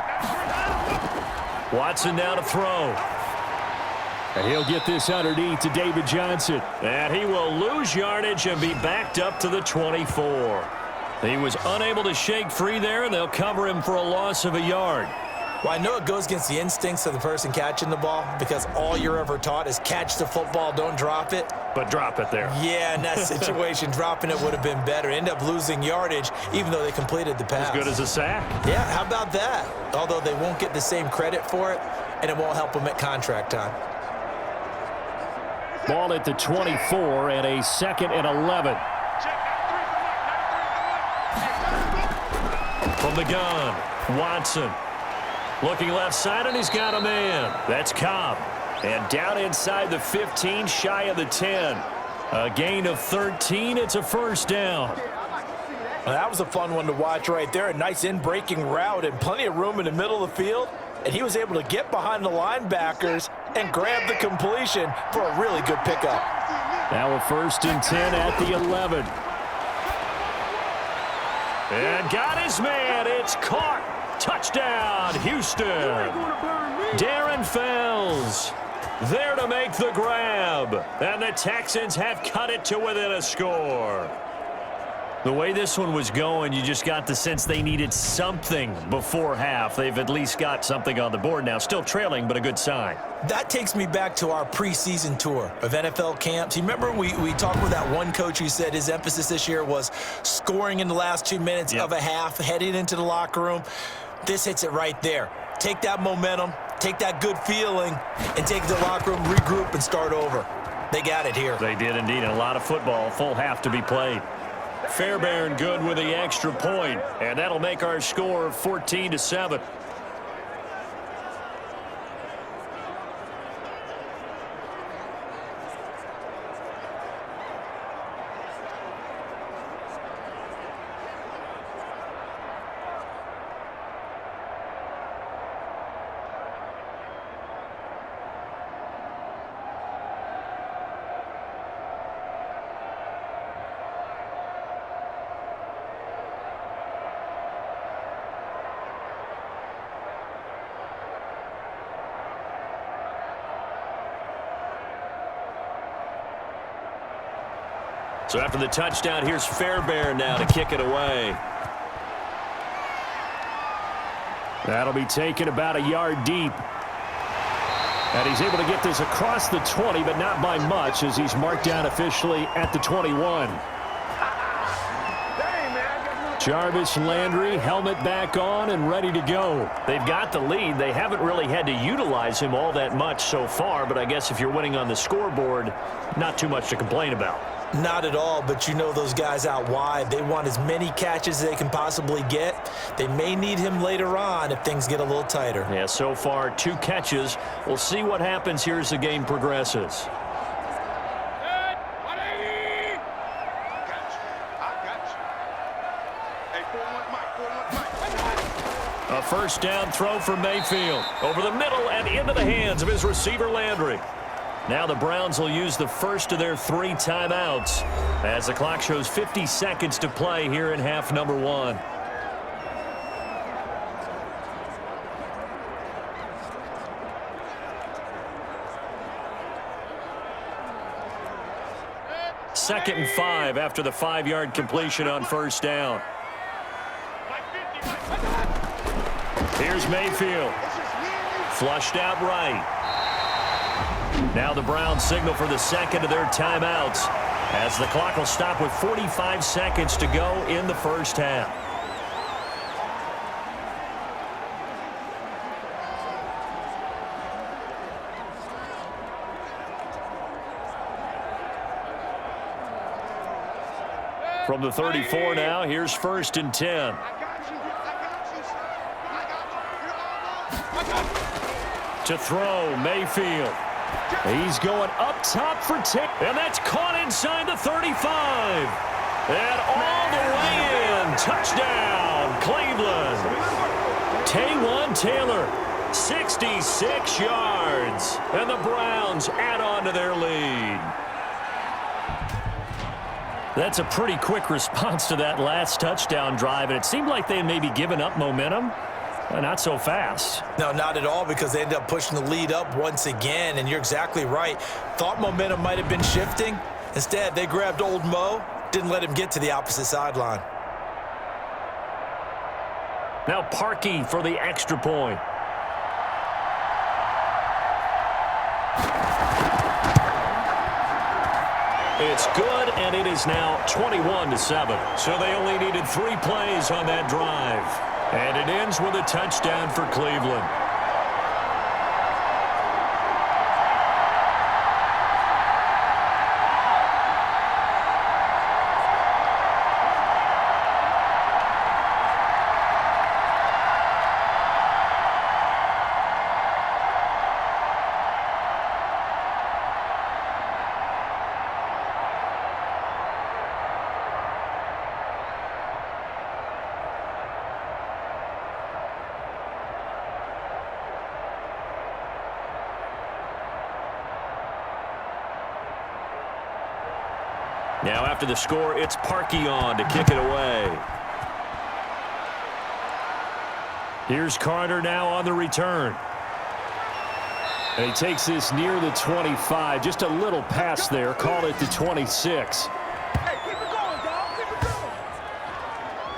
Watson now to throw. And he'll get this underneath to David Johnson. And he will lose yardage and be backed up to the 24. He was unable to shake free there, and they'll cover him for a loss of a yard. Well, I know it goes against the instincts of the person catching the ball because all you're ever taught is catch the football, don't drop it. But drop it there. Yeah, in that situation, dropping it would have been better. End up losing yardage, even though they completed the pass. As good as a sack. Yeah, how about that? Although they won't get the same credit for it, and it won't help them at contract time. Ball at the 24 and a 2nd and 11. From the gun, Watson. Looking left side, and he's got a man. That's Cobb. And down inside the 15, shy of the 10. A gain of 13. It's a first down. Well, that was a fun one to watch right there. A nice in-breaking route and plenty of room in the middle of the field. And he was able to get behind the linebackers and grab the completion for a really good pickup. Now a 1st and 10 at the 11. And got his man. It's caught. Touchdown, Houston. Darren Fells there to make the grab. And the Texans have cut it to within a score. The way this one was going, you just got the sense they needed something before half. They've at least got something on the board now. Still trailing, but a good sign. That takes me back to our preseason tour of NFL camps. You remember we talked with that one coach who said his emphasis this year was scoring in the last 2 minutes of a half, heading into the locker room. This hits it right there. Take that momentum, take that good feeling, and take it to the locker room, regroup, and start over. They got it here. They did indeed, and a lot of football, full half to be played. Fairbairn good with the extra point, and that'll make our score 14-7. So after the touchdown, here's Fairbairn now to kick it away. That'll be taken about a yard deep. And he's able to get this across the 20, but not by much, as he's marked down officially at the 21. Jarvis Landry, helmet back on and ready to go. They've got the lead. They haven't really had to utilize him all that much so far, but I guess if you're winning on the scoreboard, not too much to complain about. Not at all, but you know those guys out wide, they want as many catches as they can possibly get. They may need him later on if things get a little tighter. Yeah, so far 2 catches. We'll see what happens here as the game progresses. A first down throw for Mayfield. Over the middle and into the hands of his receiver Landry. Now the Browns will use the first of their 3 timeouts as the clock shows 50 seconds to play here in half number 1. Second and 5 after the 5-yard completion on first down. Here's Mayfield. Flushed out right. Now the Browns signal for the second of their timeouts as the clock will stop with 45 seconds to go in the first half. From the 34 now, here's first and 10. To throw, Mayfield. He's going up top for 10. And that's caught inside the 35. And all the way in. Touchdown, Cleveland. Taywan Taylor, 66 yards. And the Browns add on to their lead. That's a pretty quick response to that last touchdown drive. And it seemed like they may be giving up momentum. Not so fast. No, not at all, because they ended up pushing the lead up once again, and you're exactly right. Thought momentum might have been shifting. Instead, they grabbed old Mo, didn't let him get to the opposite sideline. Now Parkey for the extra point. It's good, and it is now 21-7. So they only needed 3 plays on that drive. And it ends with a touchdown for Cleveland. Now after the score, it's Parkey on to kick it away. Here's Carter now on the return. And he takes this near the 25. Just a little pass there. Call it the 26.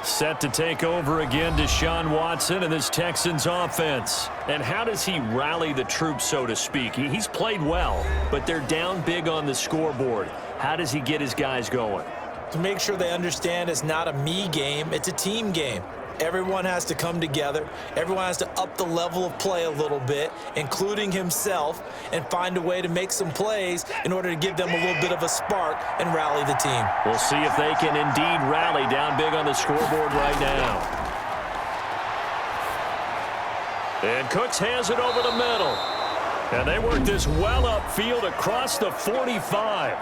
Set to take over again, Deshaun Watson and this Texans offense. And how does he rally the troops, so to speak? He's played well, but they're down big on the scoreboard. How does he get his guys going? To make sure they understand it's not a me game, it's a team game. Everyone has to come together. Everyone has to up the level of play a little bit, including himself, and find a way to make some plays in order to give them a little bit of a spark and rally the team. We'll see if they can indeed rally down big on the scoreboard right now. And Cooks has it over the middle. And they work this well upfield across the 45.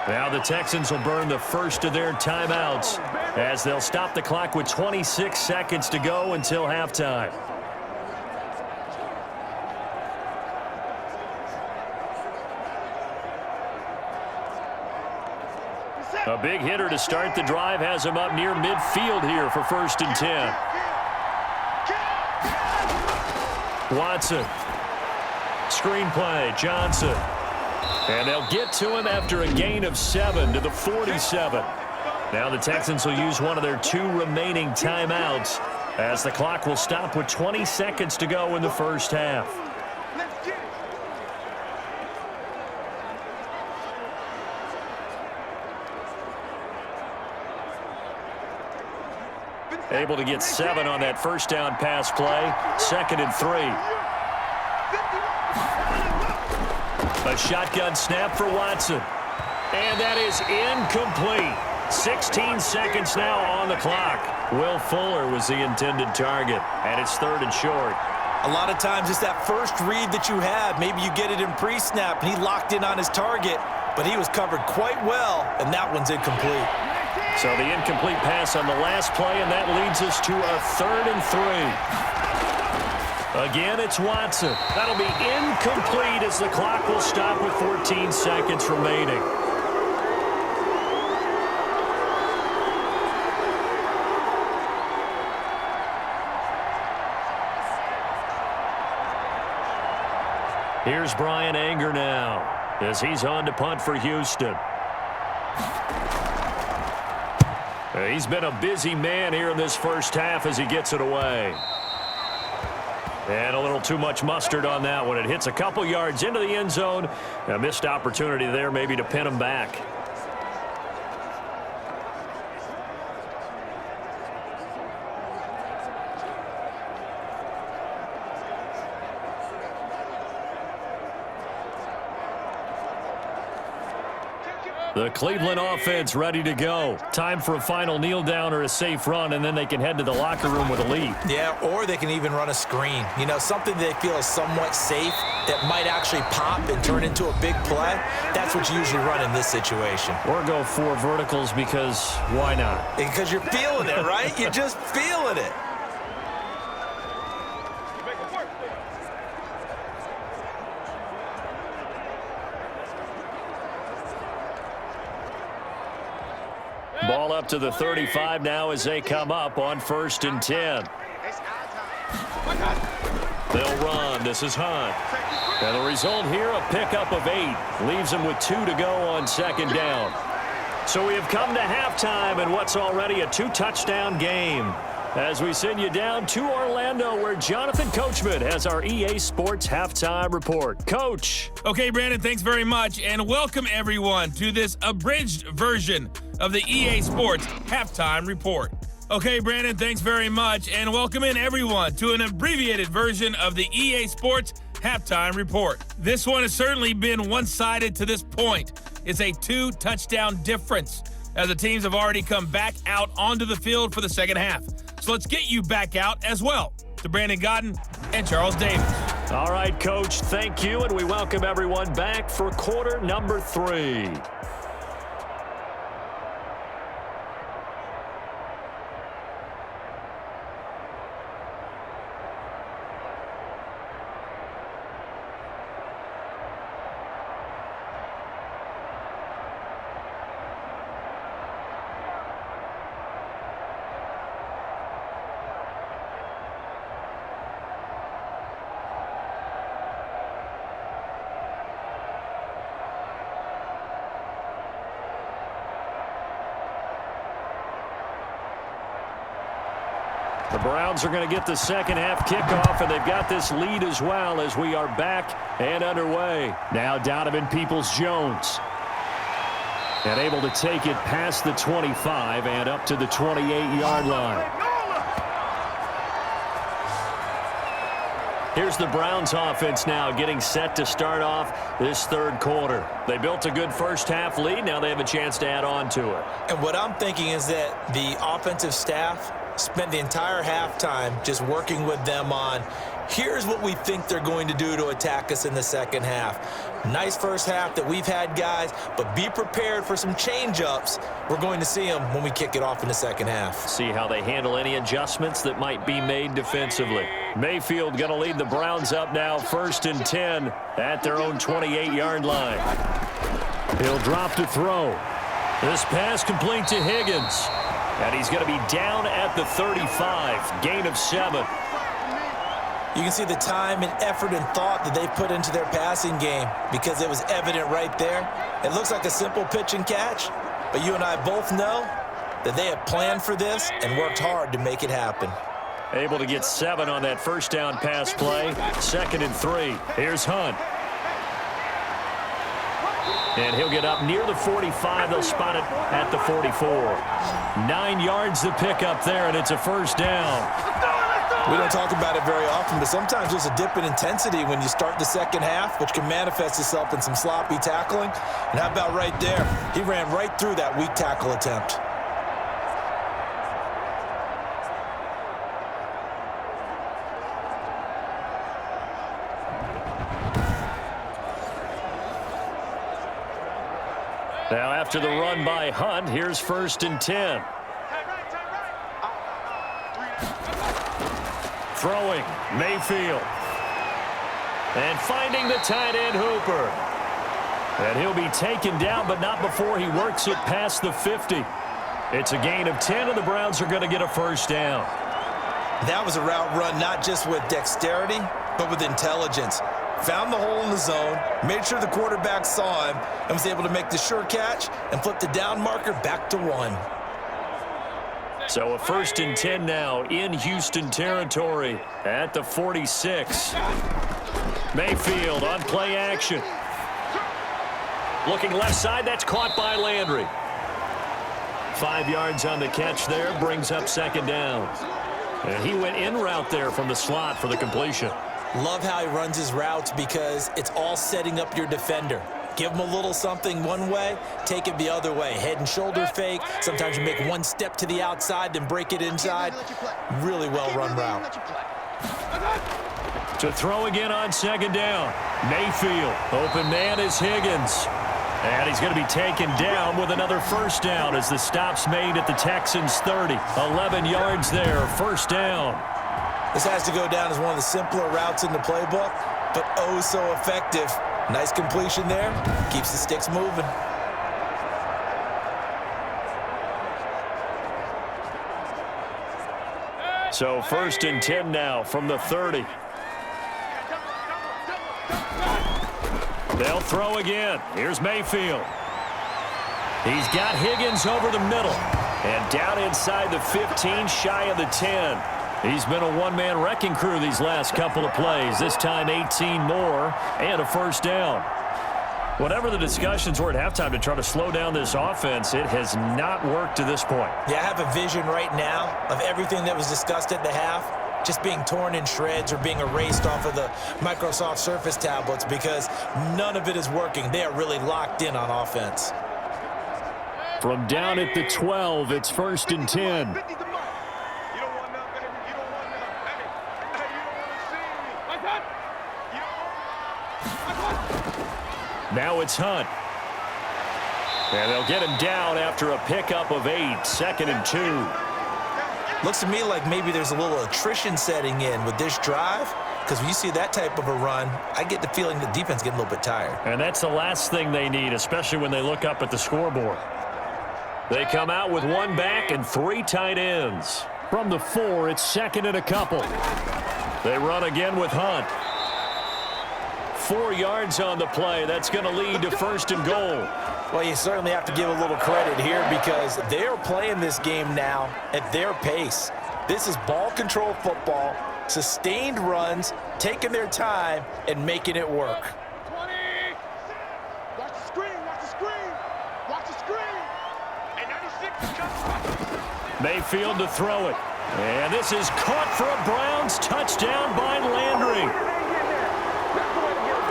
Now the Texans will burn the first of their timeouts as they'll stop the clock with 26 seconds to go until halftime. A big hitter to start the drive has him up near midfield here for first and 10. Watson. Screenplay, Johnson. And they'll get to him after a gain of 7 to the 47. Now the Texans will use one of their 2 remaining timeouts as the clock will stop with 20 seconds to go in the first half. Able to get 7 on that first down pass play. 2nd and 3. A shotgun snap for Watson. And that is incomplete. 16 seconds now on the clock. Will Fuller was the intended target. And it's 3rd and short. A lot of times it's that first read that you have. Maybe you get it in pre-snap, and he locked in on his target, but he was covered quite well, and that one's incomplete. So the incomplete pass on the last play, and that leads us to a 3rd and 3. Again, it's Watson. That'll be incomplete as the clock will stop with 14 seconds remaining. Here's Brian Anger now as he's on to punt for Houston. He's been a busy man here in this first half as he gets it away. And a little too much mustard on that one. It hits a couple yards into the end zone. A missed opportunity there maybe to pin him back. The Cleveland offense ready to go. Time for a final kneel down or a safe run, and then they can head to the locker room with a lead. Yeah, or they can even run a screen. You know, something they feel is somewhat safe that might actually pop and turn into a big play. That's what you usually run in this situation. Or go 4 verticals because why not? Because you're feeling it, right? You're just feeling it. Ball up to the 35 now as they come up on 1st and 10. They'll run. This is Hunt. And the result here, a pickup of 8. Leaves them with 2 to go on 2nd down. So we have come to halftime in what's already a 2-touchdown game. As we send you down to Orlando, where Jonathan Coachman has our EA Sports Halftime Report. Coach. Okay, Brandon, thanks very much. And welcome, everyone, to this abridged version of the EA Sports Halftime Report. Okay, Brandon, thanks very much. And welcome in, everyone, to an abbreviated version of the EA Sports Halftime Report. This one has certainly been one-sided to this point. It's a 2-touchdown difference, as the teams have already come back out onto the field for the second half. So let's get you back out as well to Brandon Godden and Charles Davis. All right, Coach, thank you, and we welcome everyone back for quarter number 3. The Browns are going to get the second half kickoff, and they've got this lead as well as we are back and underway. Now Donovan Peoples-Jones. And able to take it past the 25 and up to the 28-yard line. Here's the Browns offense now getting set to start off this 3rd quarter. They built a good first half lead. Now they have a chance to add on to it. And what I'm thinking is that the offensive staff spent the entire halftime just working with them on, here's what we think they're going to do to attack us in the second half. Nice first half that we've had, guys, but be prepared for some change-ups. We're going to see them when we kick it off in the second half. See how they handle any adjustments that might be made defensively. Mayfield going to lead the Browns up now, 1st and 10 at their own 28-yard line. He'll drop to throw. This pass complete to Higgins. And he's going to be down at the 35, gain of 7. You can see the time and effort and thought that they put into their passing game because it was evident right there. It looks like a simple pitch and catch, but you and I both know that they have planned for this and worked hard to make it happen. Able to get 7 on that first down pass play, 2nd and 3. Here's Hunt. And he'll get up near the 45. They'll spot it at the 44. 9 yards to pick up there, and it's a first down. We don't talk about it very often, but sometimes there's a dip in intensity when you start the second half, which can manifest itself in some sloppy tackling. And how about right there? He ran right through that weak tackle attempt. Now after the run by Hunt, here's 1st and 10. Throwing, Mayfield. And finding the tight end, Hooper. And he'll be taken down, but not before he works it past the 50. It's a gain of 10, and the Browns are going to get a first down. That was a route run not just with dexterity, but with intelligence. Found the hole in the zone, made sure the quarterback saw him, and was able to make the sure catch and flip the down marker back to 1. So a 1st and 10 now in Houston territory at the 46. Mayfield on play action. Looking left side, that's caught by Landry. 5 yards on the catch there, brings up 2nd down. And he went in route there from the slot for the completion. Love how he runs his routes because it's all setting up your defender. Give him a little something one way, take it the other way. Head and shoulder fake. Sometimes you make one step to the outside, then break it inside. Really well-run route. To throw again on 2nd down. Mayfield. Open man is Higgins. And he's going to be taken down with another first down as the stop's made at the Texans 30. 11 yards there, first down. This has to go down as one of the simpler routes in the playbook, but oh so effective. Nice completion there. Keeps the sticks moving. So 1st and 10 now from the 30. They'll throw again. Here's Mayfield. He's got Higgins over the middle. And down inside the 15, shy of the 10. He's been a one-man wrecking crew these last couple of plays. This time 18 more and a first down. Whatever the discussions were at halftime to try to slow down this offense, it has not worked to this point. Yeah, I have a vision right now of everything that was discussed at the half just being torn in shreds or being erased off of the Microsoft Surface tablets because none of it is working. They are really locked in on offense. From down at the 12, it's 1st and 10. Now it's Hunt. And they'll get him down after a pickup of 8, 2nd and 2. Looks to me like maybe there's a little attrition setting in with this drive because when you see that type of a run, I get the feeling the defense getting a little bit tired. And that's the last thing they need, especially when they look up at the scoreboard. They come out with 1 back and 3 tight ends. From the 4, it's 2nd and a couple. They run again with Hunt. 4 yards on the play. That's going to lead to 1st and goal. Well, you certainly have to give a little credit here because they're playing this game now at their pace. This is ball control football, sustained runs, taking their time, and making it work. 20. Watch the screen, watch the screen, watch the screen. And 96. Mayfield to throw it. And this is caught for a Browns touchdown by Landry.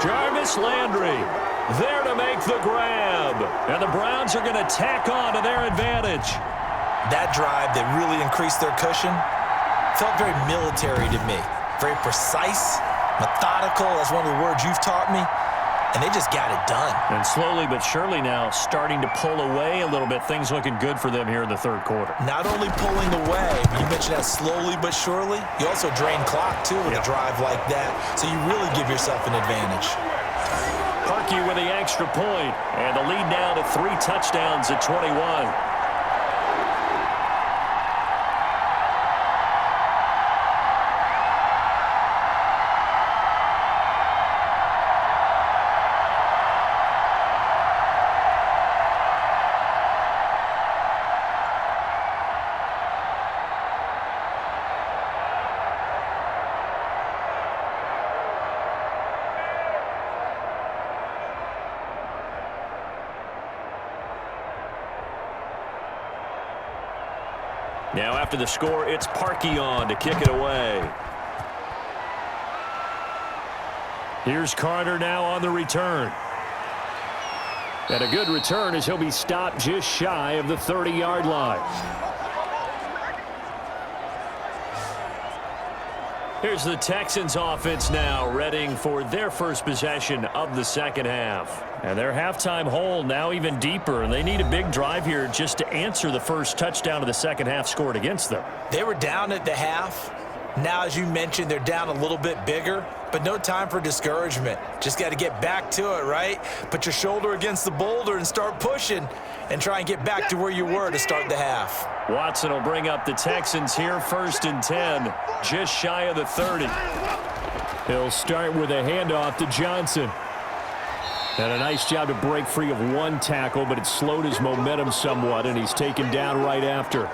Jarvis Landry there to make the grab. And the Browns are going to tack on to their advantage. That drive that really increased their cushion felt very military to me. Very precise, methodical. That's one of the words you've taught me. And they just got it done. And slowly but surely now starting to pull away a little bit. Things looking good for them here in the 3rd quarter. Not only pulling away, but you mentioned that slowly but surely. You also drain clock, too, with a drive like that. So you really give yourself an advantage. Parkey with the extra point. And the lead now to 3 touchdowns at 21. Now after the score, it's Parkey on to kick it away. Here's Carter now on the return. And a good return as he'll be stopped just shy of the 30-yard line. Here's the Texans offense now, readying for their first possession of the second half. And their halftime hole now even deeper, and they need a big drive here just to answer the first touchdown of the second half scored against them. They were down at the half. Now, as you mentioned, they're down a little bit bigger, but no time for discouragement. Just got to get back to it, right? Put your shoulder against the boulder and start pushing and try and get back to where you were to start the half. Watson will bring up the Texans here, 1st and 10, just shy of the 30. He'll start with a handoff to Johnson. And a nice job to break free of one tackle, but it slowed his momentum somewhat, and he's taken down right after.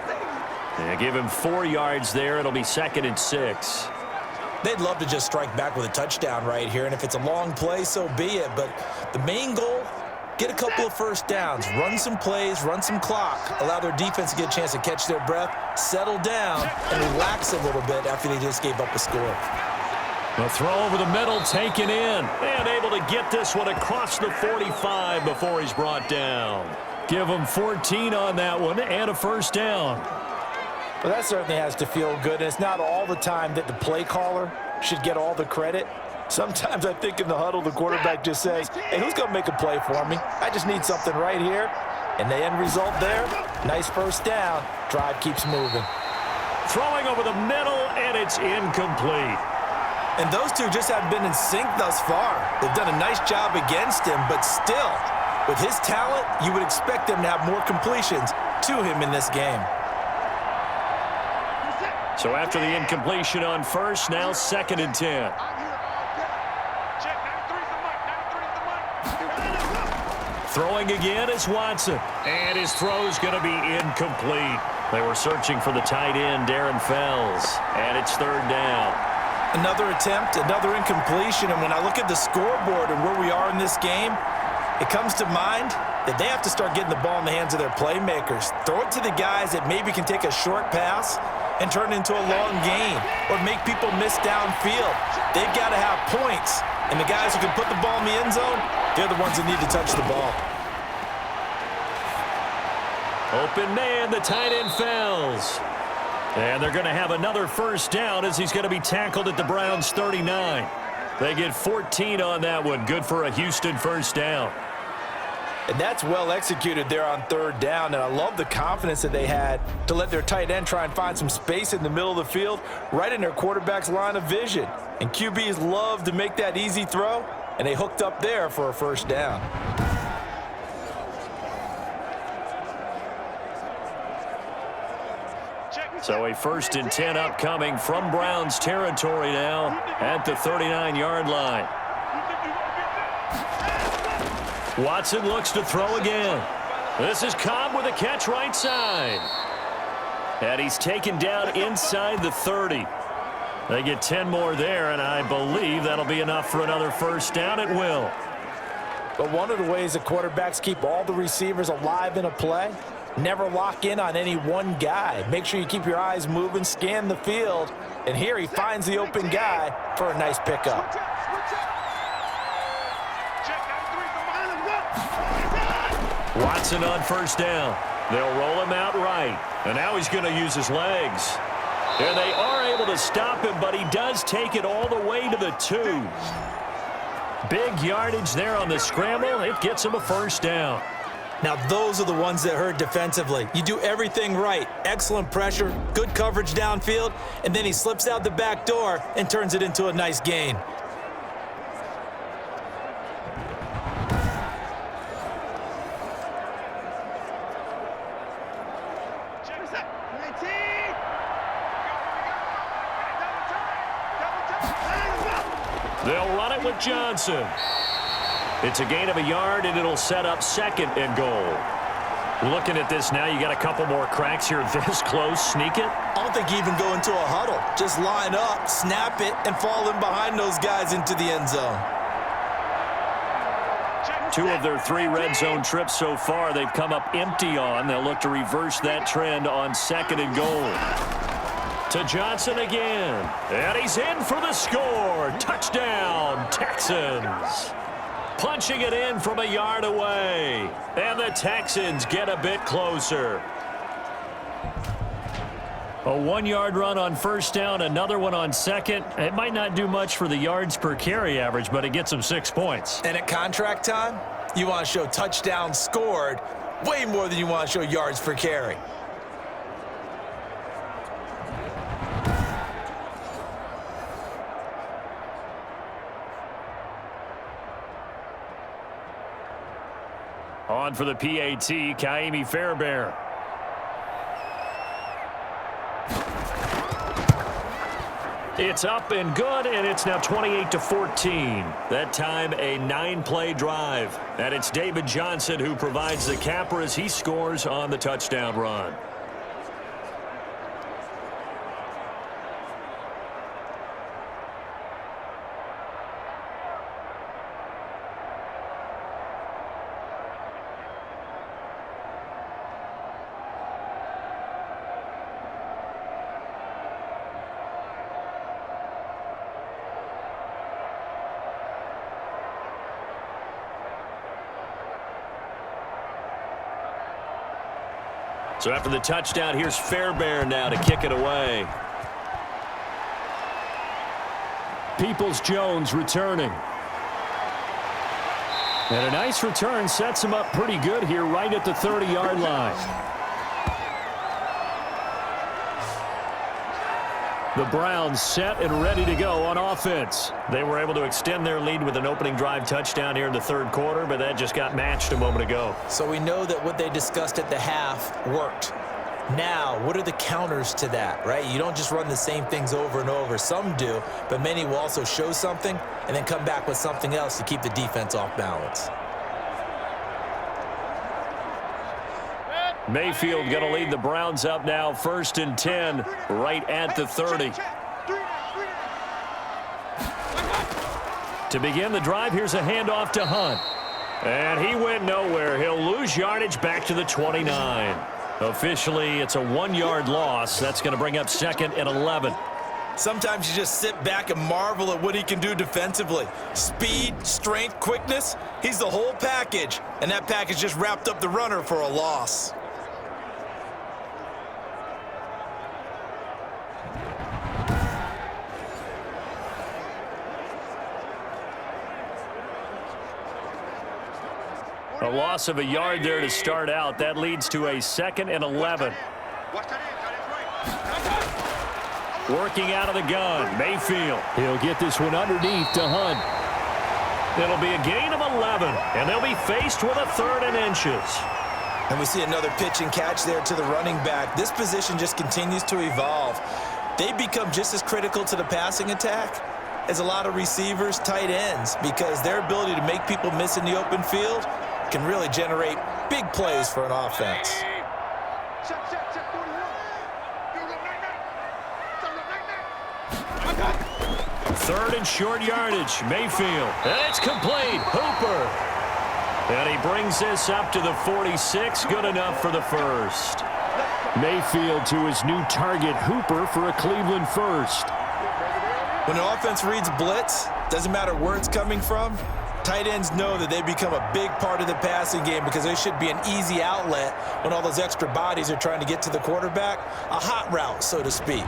And give him 4 yards there. It'll be 2nd and 6. They'd love to just strike back with a touchdown right here, and if it's a long play, so be it. But the main goal, get a couple of first downs, run some plays, run some clock, allow their defense to get a chance to catch their breath, settle down, and relax a little bit after they just gave up a score. A throw over the middle, taken in, and able to get this one across the 45 before he's brought down. Give him 14 on that one and a first down. Well, that certainly has to feel good, and it's not all the time that the play caller should get all the credit. Sometimes I think in the huddle, the quarterback just says, hey, who's going to make a play for me? I just need something right here. And the end result there, nice first down. Drive keeps moving. Throwing over the middle, and it's incomplete. And those two just haven't been in sync thus far. They've done a nice job against him, but still, with his talent, you would expect them to have more completions to him in this game. So after the incompletion on first, now 2nd and 10. Throwing again is Watson. And his throw's going to be incomplete. They were searching for the tight end, Darren Fells. And it's 3rd down. Another attempt, another incompletion. And when I look at the scoreboard and where we are in this game, it comes to mind that they have to start getting the ball in the hands of their playmakers. Throw it to the guys that maybe can take a short pass and turn it into a long gain or make people miss downfield. They've got to have points. And the guys who can put the ball in the end zone, they're the ones that need to touch the ball. Open man, the tight end Fells. And they're going to have another first down as he's going to be tackled at the Browns' 39. They get 14 on that one. Good for a Houston first down. And that's well executed there on 3rd down. And I love the confidence that they had to let their tight end try and find some space in the middle of the field, right in their quarterback's line of vision. And QBs love to make that easy throw, and they hooked up there for a first down. So a 1st and 10 upcoming from Browns territory now at the 39-yard line. Watson looks to throw again. This is Cobb with a catch right side. And he's taken down inside the 30. They get 10 more there, and I believe that'll be enough for another first down. It will. But one of the ways that quarterbacks keep all the receivers alive in a play, never lock in on any one guy. Make sure you keep your eyes moving, scan the field, and here he finds the open guy for a nice pickup. Watson on first down. They'll roll him out right. And now he's going to use his legs. And they are able to stop him, but he does take it all the way to the 2. Big yardage there on the scramble. It gets him a first down. Now, those are the ones that hurt defensively. You do everything right. Excellent pressure, good coverage downfield, and then he slips out the back door and turns it into a nice gain. They'll run it with Johnson. It's a gain of a yard, and it'll set up 2nd and goal. Looking at this now, you got a couple more cracks here this close. Sneak it? I don't think you even go into a huddle. Just line up, snap it, and fall in behind those guys into the end zone. 2 of their 3 red zone trips so far, they've come up empty on. They'll look to reverse that trend on 2nd and goal. To Johnson again. And he's in for the score. Touchdown, Texans. Punching it in from a yard away. And the Texans get a bit closer. A 1-yard run on 1st down, another one on 2nd. It might not do much for the yards per carry average, but it gets them 6 points. And at contract time, you want to show touchdowns scored way more than you want to show yards per carry. On for the PAT, Kaimi Fairbairn. It's up and good, and it's now 28-14. That time a 9-play drive. And it's David Johnson who provides the capper as he scores on the touchdown run. So after the touchdown, here's Fairbairn now to kick it away. Peoples-Jones returning. And a nice return sets him up pretty good here right at the 30-yard line. The Browns set and ready to go on offense. They were able to extend their lead with an opening drive touchdown here in the 3rd quarter, but that just got matched a moment ago. So we know that what they discussed at the half worked. Now, what are the counters to that, right? You don't just run the same things over and over. Some do, but many will also show something and then come back with something else to keep the defense off balance. Mayfield going to lead the Browns up now, 1st and 10, right at the 30. To begin the drive, here's a handoff to Hunt. And he went nowhere. He'll lose yardage back to the 29. Officially, it's a 1-yard loss. That's going to bring up 2nd and 11. Sometimes you just sit back and marvel at what he can do defensively. Speed, strength, quickness, he's the whole package. And that package just wrapped up the runner for a loss. A loss of a yard there to start out. That leads to a 2nd and 11. Working out of the gun, Mayfield. He'll get this one underneath to Hunt. It'll be a gain of 11, and they'll be faced with a 3rd and inches. And we see another pitch and catch there to the running back. This position just continues to evolve. They become just as critical to the passing attack as a lot of receivers, tight ends, because their ability to make people miss in the open field can really generate big plays for an offense. Third and short yardage, Mayfield. And it's complete, Hooper. And he brings this up to the 46, good enough for the 1st. Mayfield to his new target, Hooper, for a Cleveland 1st. When an offense reads blitz, doesn't matter where it's coming from, tight ends know that they become a big part of the passing game because they should be an easy outlet when all those extra bodies are trying to get to the quarterback. A hot route, so to speak.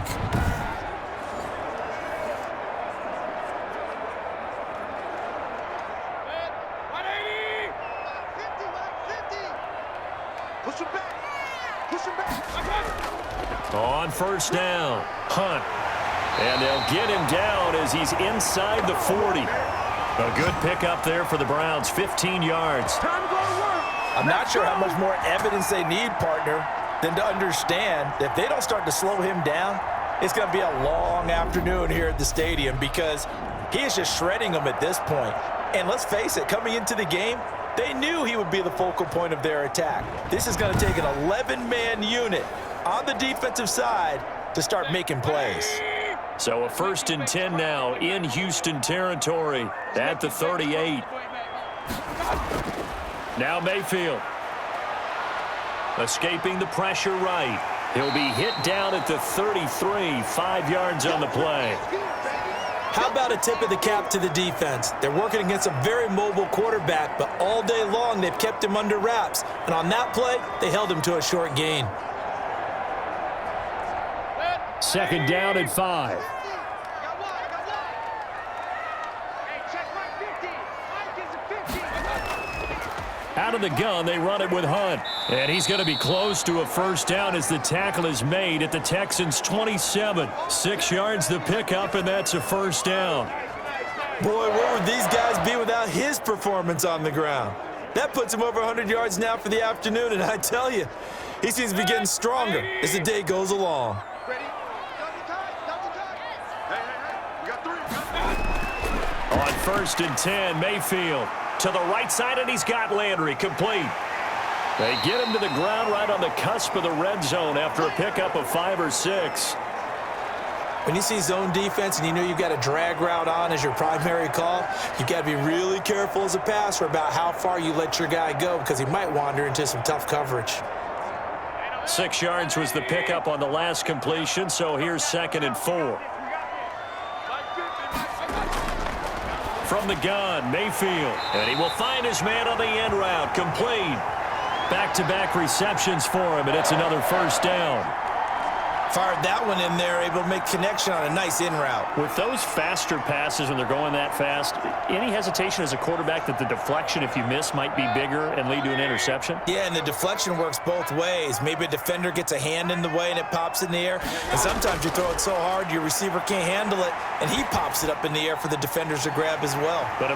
On 1st down, Hunt. And they'll get him down as he's inside the 40. A good pickup there for the Browns, 15 yards. I'm not sure how much more evidence they need, partner, than to understand that if they don't start to slow him down, it's going to be a long afternoon here at the stadium because he is just shredding them at this point. And let's face it, coming into the game, they knew he would be the focal point of their attack. This is going to take an 11-man unit on the defensive side to start making plays. So a 1st and 10 now in Houston territory at the 38. Now Mayfield. Escaping the pressure right. He'll be hit down at the 33, 5 yards on the play. How about a tip of the cap to the defense? They're working against a very mobile quarterback, but all day long they've kept him under wraps. And on that play, they held him to a short gain. Second down and 5. Out of the gun, they run it with Hunt. And he's going to be close to a first down as the tackle is made at the Texans' 27. 6 yards the pickup, and that's a first down. Boy, where would these guys be without his performance on the ground? That puts him over 100 yards now for the afternoon, and I tell you, he seems to be getting stronger as the day goes along. On 1st and 10, Mayfield to the right side, and he's got Landry complete. They get him to the ground right on the cusp of the red zone after a pickup of 5 or 6. When you see zone defense and you know you've got a drag route on as your primary call, you've got to be really careful as a passer about how far you let your guy go because he might wander into some tough coverage. 6 yards was the pickup on the last completion, so here's 2nd and 4. From the gun, Mayfield, and he will find his man on the end route, complete. Back-to-back receptions for him, and it's another first down. Fired that one in there, able to make connection on a nice in route. With those faster passes when they're going that fast, any hesitation as a quarterback that the deflection, if you miss, might be bigger and lead to an interception? Yeah, and the deflection works both ways. Maybe a defender gets a hand in the way and it pops in the air, and sometimes you throw it so hard your receiver can't handle it, and he pops it up in the air for the defenders to grab as well. And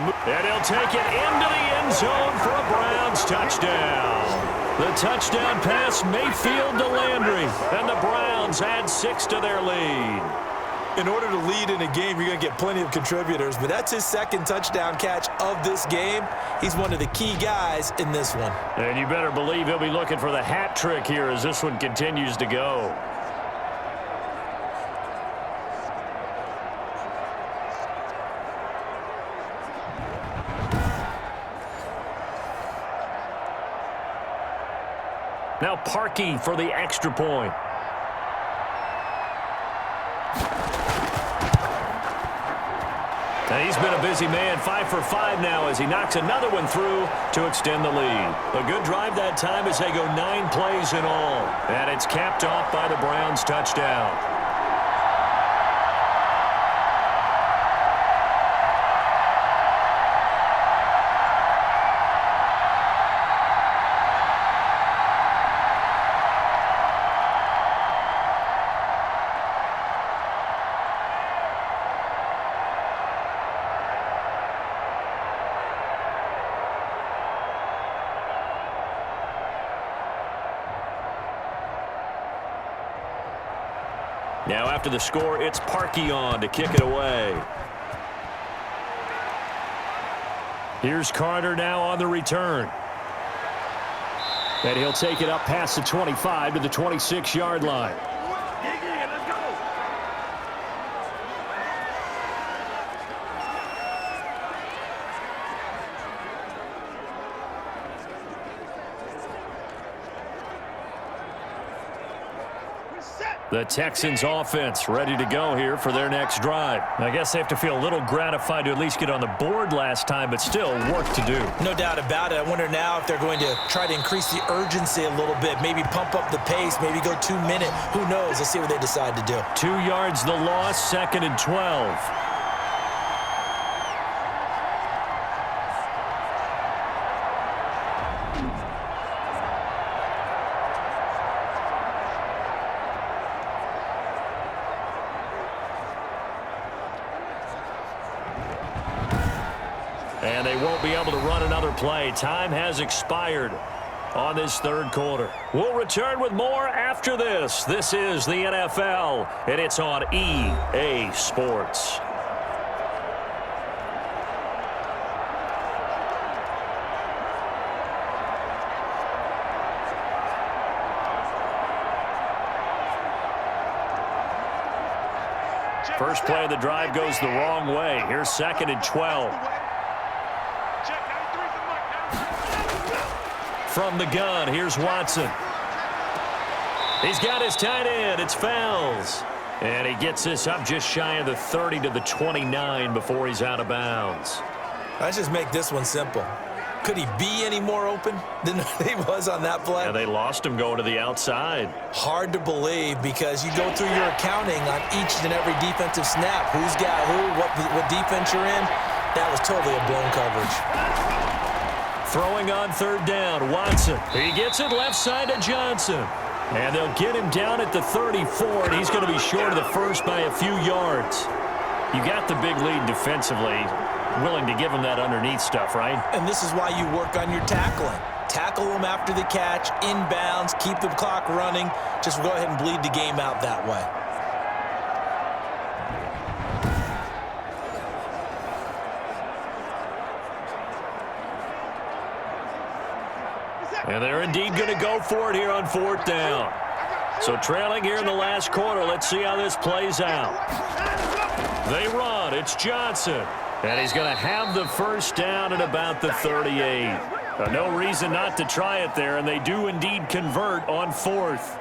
he'll take it into the end zone for a Browns touchdown. The touchdown pass, Mayfield to Landry, and the Browns add 6 to their lead. In order to lead in a game, you're going to get plenty of contributors, but that's his 2nd touchdown catch of this game. He's one of the key guys in this one. And you better believe he'll be looking for the hat trick here as this one continues to go. Now Parkey for the extra point. And he's been a busy man, 5 for 5 now as he knocks another one through to extend the lead. A good drive that time as they go 9 plays in all. And it's capped off by the Browns touchdown. Now after the score, it's Parkey on to kick it away. Here's Carter now on the return. And he'll take it up past the 25 to the 26-yard line. The Texans offense ready to go here for their next drive. I guess they have to feel a little gratified to at least get on the board last time, but still work to do. No doubt about it. I wonder now if they're going to try to increase the urgency a little bit, maybe pump up the pace, maybe go 2 minute. Who knows? Let's see what they decide to do. 2 yards the loss, 2nd and 12. And they won't be able to run another play. Time has expired on this 3rd quarter. We'll return with more after this. This is the NFL, and it's on EA Sports. First play of the drive goes the wrong way. Here's 2nd and 12. Check 93 for from the gun. Here's Watson. He's got his tight end. It's Fells. And he gets this up just shy of the 30 to the 29 before he's out of bounds. Let's just make this one simple. Could he be any more open than he was on that play? Yeah, they lost him going to the outside. Hard to believe because you go through your accounting on each and every defensive snap. Who's got who, what defense you're in. That was totally a blown coverage. Throwing on third down, Watson. He gets it left side to Johnson. And they'll get him down at the 34, and he's going to be short of the first by a few yards. You got the big lead defensively. Willing to give him that underneath stuff, right? And this is why you work on your tackling. Tackle them after the catch, inbounds, keep the clock running. Just go ahead and bleed the game out that way. And they're indeed going to go for it here on fourth down. So trailing here in the last quarter, let's see how this plays out. They run. It's Johnson. And he's going to have the first down at about the 38. No reason not to try it there, and they do indeed convert on fourth.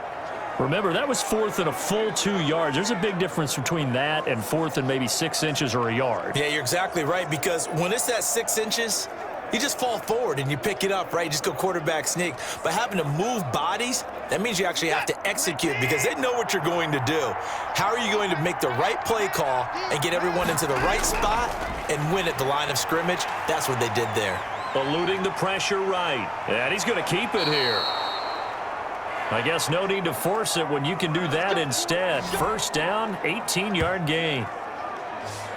Remember, that was fourth and a full 2 yards. There's a big difference between that and fourth and maybe 6 inches or a yard. Yeah, you're exactly right, because when it's at 6 inches, you just fall forward and you pick it up, right? You just go quarterback sneak. But having to move bodies, that means you actually have to execute because they know what you're going to do. How are you going to make the right play call and get everyone into the right spot and win at the line of scrimmage? That's what they did there. Eluding the pressure right. And he's going to keep it here. I guess no need to force it when you can do that instead. First down, 18-yard gain.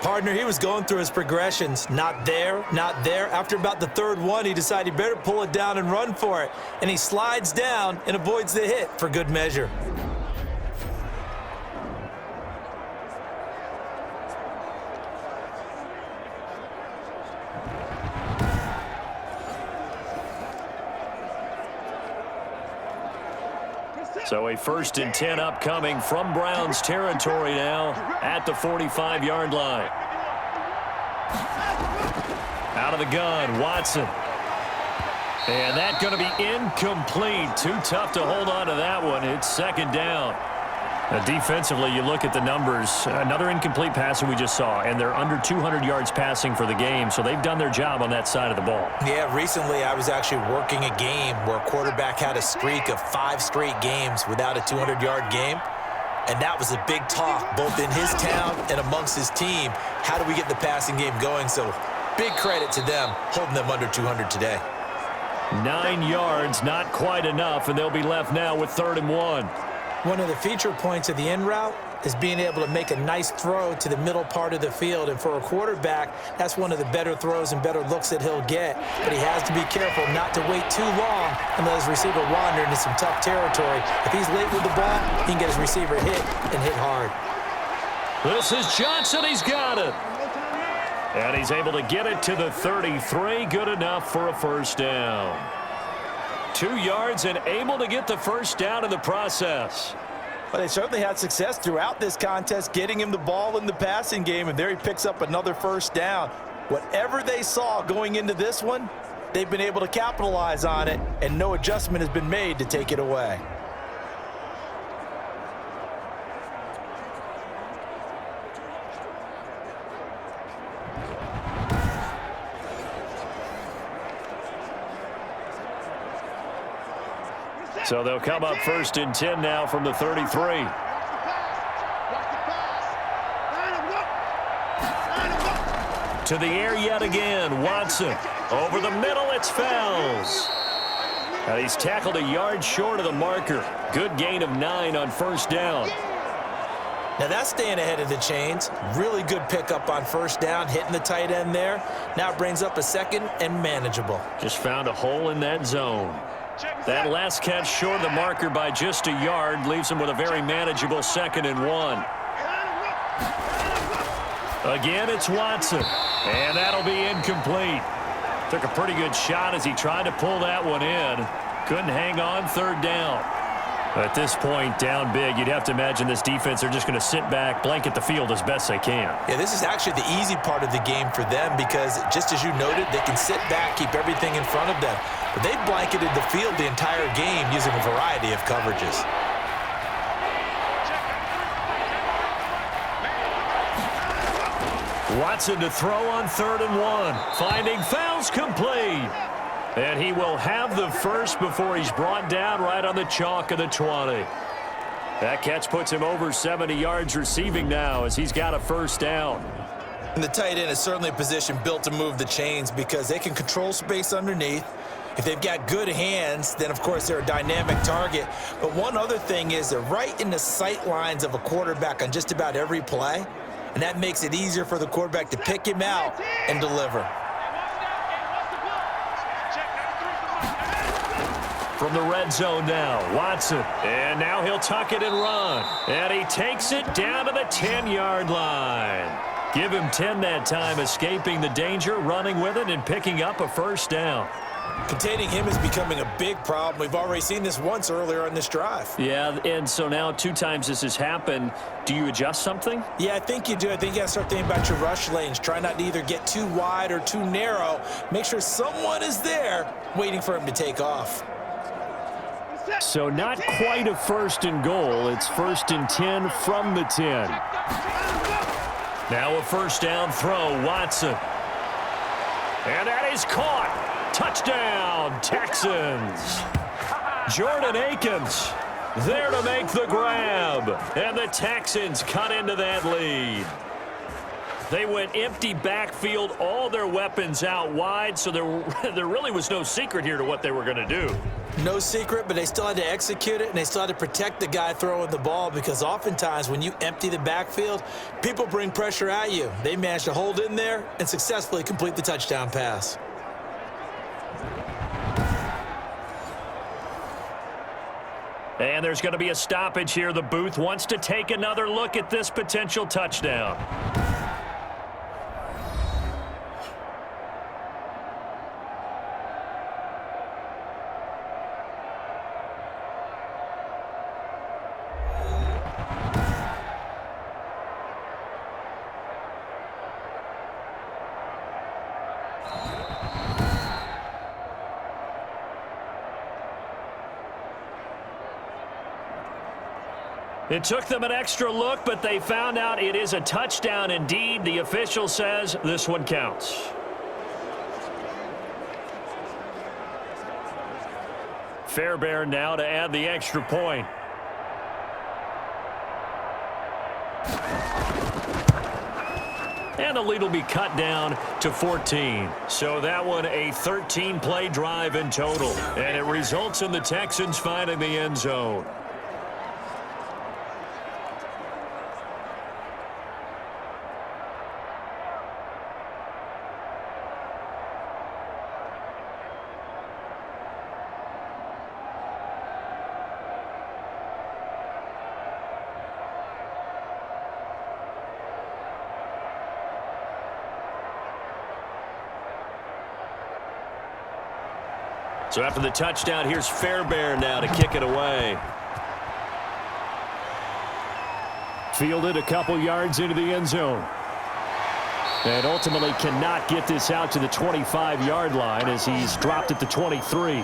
Partner, he was going through his progressions. Not there, not there. After about the third one, he decided he better pull it down and run for it. And he slides down and avoids the hit for good measure. So a 1st and 10 upcoming from Browns territory now at the 45-yard line. Out of the gun, Watson. And that's going to be incomplete. Too tough to hold on to that one. It's second down. Defensively, you look at the numbers. Another incomplete pass that we just saw, and they're under 200 yards passing for the game, so they've done their job on that side of the ball. Yeah, recently I was actually working a game where a quarterback had a streak of 5 straight games without a 200-yard game, and that was a big talk both in his town and amongst his team. How do we get the passing game going? So big credit to them holding them under 200 today. 9 yards, not quite enough, and they'll be left now with 3rd and 1. One of the feature points of the in route is being able to make a nice throw to the middle part of the field. And for a quarterback, that's one of the better throws and better looks that he'll get. But he has to be careful not to wait too long and let his receiver wander into some tough territory. If he's late with the ball, he can get his receiver hit and hit hard. This is Johnson. He's got it. And he's able to get it to the 33. Good enough for a first down. 2 yards and able to get the first down in the process. Well, they certainly had success throughout this contest, getting him the ball in the passing game, and there he picks up another first down. Whatever they saw going into this one, they've been able to capitalize on it, and no adjustment has been made to take it away. So they'll come up 1st and 10 now from the 33. To the air yet again, Watson. Over the middle, it's Fells. And he's tackled a yard short of the marker. Good gain of 9 on first down. Now that's staying ahead of the chains. Really good pickup on first down, hitting the tight end there. Now it brings up a second and manageable. Just found a hole in that zone. That last catch short of the marker by just a yard leaves him with a very manageable 2nd and 1. Again, it's Watson. And that'll be incomplete. Took a pretty good shot as he tried to pull that one in. Couldn't hang on 3rd down. At this point, down big, you'd have to imagine this defense, they're just going to sit back, blanket the field as best they can. Yeah, this is actually the easy part of the game for them because, just as you noted, they can sit back, keep everything in front of them. But they've blanketed the field the entire game using a variety of coverages. Watson to throw on 3rd and 1. Finding fouls complete. And he will have the first before he's brought down right on the chalk of the 20. That catch puts him over 70 yards receiving now as he's got a first down. And the tight end is certainly a position built to move the chains because they can control space underneath. If they've got good hands, then, of course, they're a dynamic target. But one other thing is they're right in the sight lines of a quarterback on just about every play, and that makes it easier for the quarterback to pick him out and deliver. From the red zone now, Watson. And now he'll tuck it and run. And he takes it down to the 10-yard line. Give him 10 that time, escaping the danger, running with it, and picking up a first down. Containing him is becoming a big problem. We've already seen this once earlier on this drive. Yeah, and so now 2 times this has happened. Do you adjust something? Yeah, I think you do. I think you got to start thinking about your rush lanes. Try not to either get too wide or too narrow. Make sure someone is there waiting for him to take off. So not quite a 1st and goal. It's 1st and 10 from the 10. Now a first down throw, Watson. And that is caught. Touchdown, Texans. Jordan Akins there to make the grab. And the Texans cut into that lead. They went empty backfield, all their weapons out wide, so there really was no secret here to what they were going to do. No secret, but they still had to execute it, and they still had to protect the guy throwing the ball because oftentimes when you empty the backfield, people bring pressure at you. They managed to hold in there and successfully complete the touchdown pass. And there's going to be a stoppage here. The booth wants to take another look at this potential touchdown. It took them an extra look, but they found out it is a touchdown indeed. The official says this one counts. Fairbairn now to add the extra point. And the lead will be cut down to 14. So that one a 13-play drive in total. And it results in the Texans finding the end zone. So after the touchdown, here's Fairbairn now to kick it away. Fielded a couple yards into the end zone. And ultimately cannot get this out to the 25-yard line as he's dropped at the 23.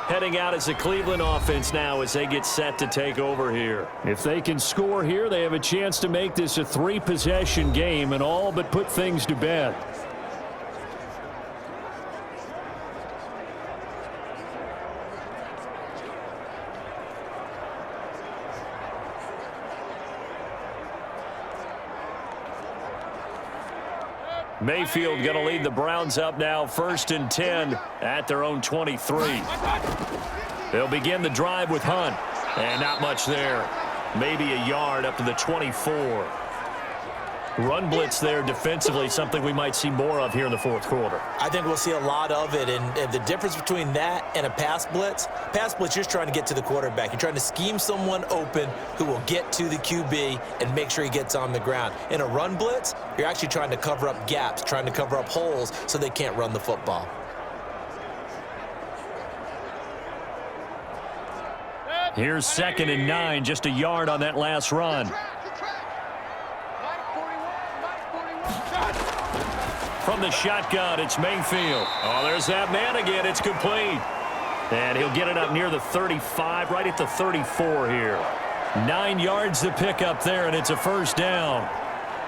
Heading out as the Cleveland offense now as they get set to take over here. If they can score here, they have a chance to make this a 3-possession game and all but put things to bed. Mayfield going to lead the Browns up now, 1st and 10 at their own 23. They'll begin the drive with Hunt, and not much there. Maybe a yard up to the 24. Run blitz there defensively, something we might see more of here in the 4th quarter. I think we'll see a lot of it, and the difference between that and a pass blitz, you're just trying to get to the quarterback. You're trying to scheme someone open who will get to the QB and make sure he gets on the ground. In a run blitz, you're actually trying to cover up gaps, trying to cover up holes so they can't run the football. Here's 2nd and 9, just a yard on that last run. From the shotgun, it's Mayfield. Oh, there's that man again. It's complete. And he'll get it up near the 35, right at the 34 here. 9 yards to pick up there, and it's a first down.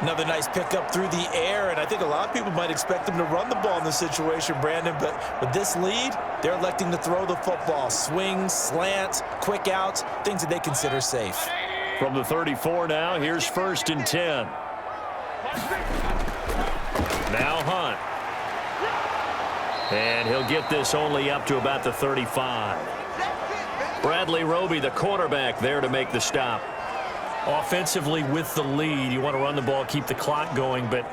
Another nice pickup through the air, and I think a lot of people might expect them to run the ball in this situation, Brandon, but with this lead, they're electing to throw the football. Swings, slants, quick outs, things that they consider safe. From the 34 now, here's 1st and 10. Now Hunt. And he'll get this only up to about the 35. Bradley Roby, the quarterback, there to make the stop. Offensively with the lead, you want to run the ball, keep the clock going, but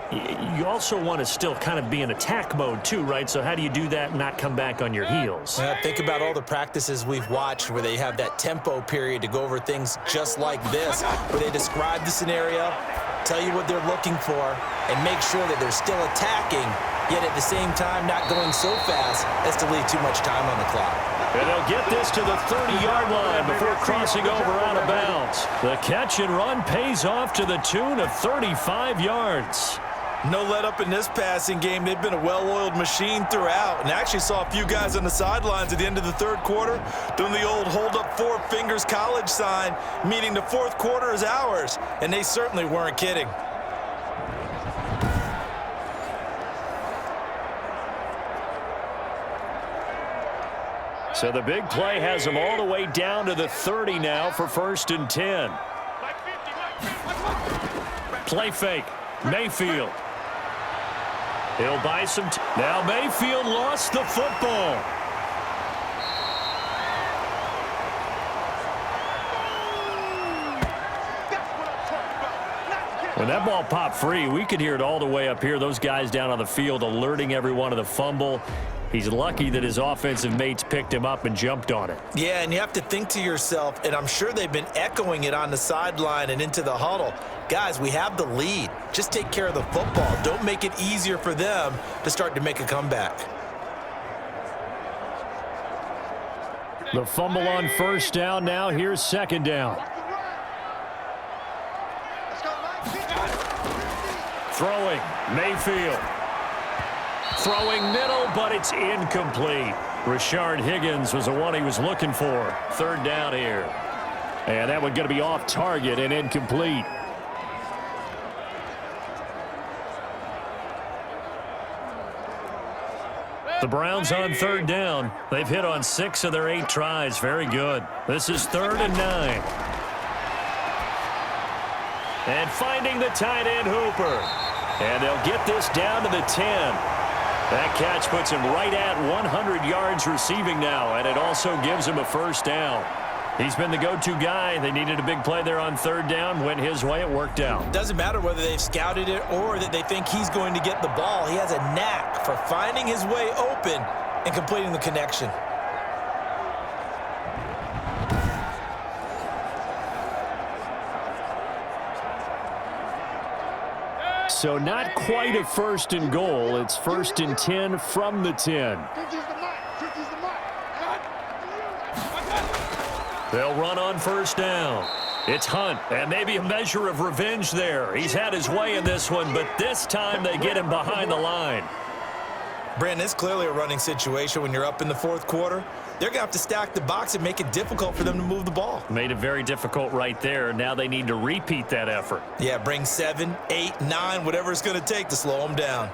you also want to still kind of be in attack mode too, right? So how do you do that and not come back on your heels? Think about all the practices we've watched where they have that tempo period to go over things just like this, where they describe the scenario, tell you what they're looking for, and make sure that they're still attacking, yet at the same time not going so fast as to leave too much time on the clock. And they'll get this to the 30-yard line before crossing over out of bounds. The catch and run pays off to the tune of 35 yards. No let up in this passing game. They've been a well-oiled machine throughout, and actually saw a few guys on the sidelines at the end of the third quarter doing the old hold up 4 fingers college sign, meaning the fourth quarter is ours, and they certainly weren't kidding. So the big play has them all the way down to the 30 now for 1st and 10. Play fake. Mayfield. He'll buy some now Mayfield lost the football. When that ball popped free, we could hear it all the way up here. Those guys down on the field alerting everyone of the fumble. He's lucky that his offensive mates picked him up and jumped on it. Yeah, and you have to think to yourself, and I'm sure they've been echoing it on the sideline and into the huddle. Guys, we have the lead. Just take care of the football. Don't make it easier for them to start to make a comeback. The fumble on 1st down now. Here's 2nd down. Throwing, Mayfield. Throwing middle, but it's incomplete. Rashard Higgins was the one he was looking for. 3rd down here. And that one going to be off target and incomplete. The Browns on 3rd down. They've hit on 6 of their 8 tries. Very good. This is 3rd and 9. And finding the tight end Hooper. And they'll get this down to the 10. That catch puts him right at 100 yards receiving now, and it also gives him a 1st down. He's been the go-to guy. They needed a big play there on 3rd down. Went his way. It worked out. Doesn't matter whether they've scouted it or that they think he's going to get the ball. He has a knack for finding his way open and completing the connection. So not quite a 1st and goal. It's 1st and 10 from the 10. They'll run on 1st down. It's Hunt, and maybe a measure of revenge there. He's had his way in this one, but this time they get him behind the line. Brandon, it's clearly a running situation when you're up in the 4th quarter. They're going to have to stack the box and make it difficult for them to move the ball. Made it very difficult right there. Now they need to repeat that effort. Yeah, bring 7, 8, 9, whatever it's going to take to slow them down.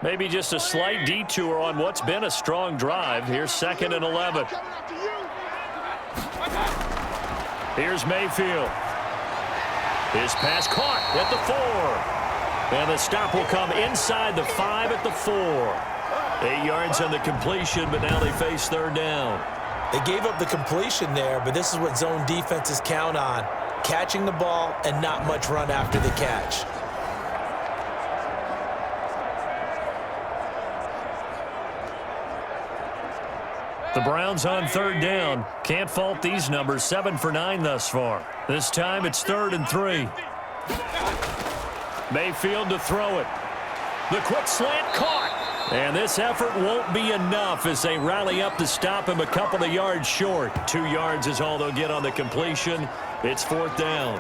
Maybe just a slight detour on what's been a strong drive. Here's 2nd and 11. Here's Mayfield. His pass caught at the 4. And the stop will come inside the 5 at the 4. 8 yards on the completion, but now they face 3rd down. They gave up the completion there, but this is what zone defenses count on. Catching the ball and not much run after the catch. The Browns on 3rd down. Can't fault these numbers. 7 for 9 thus far. This time it's 3rd and 3. Mayfield to throw it. The quick slant caught. And this effort won't be enough as they rally up to stop him a couple of yards short. 2 yards is all they'll get on the completion. It's 4th down.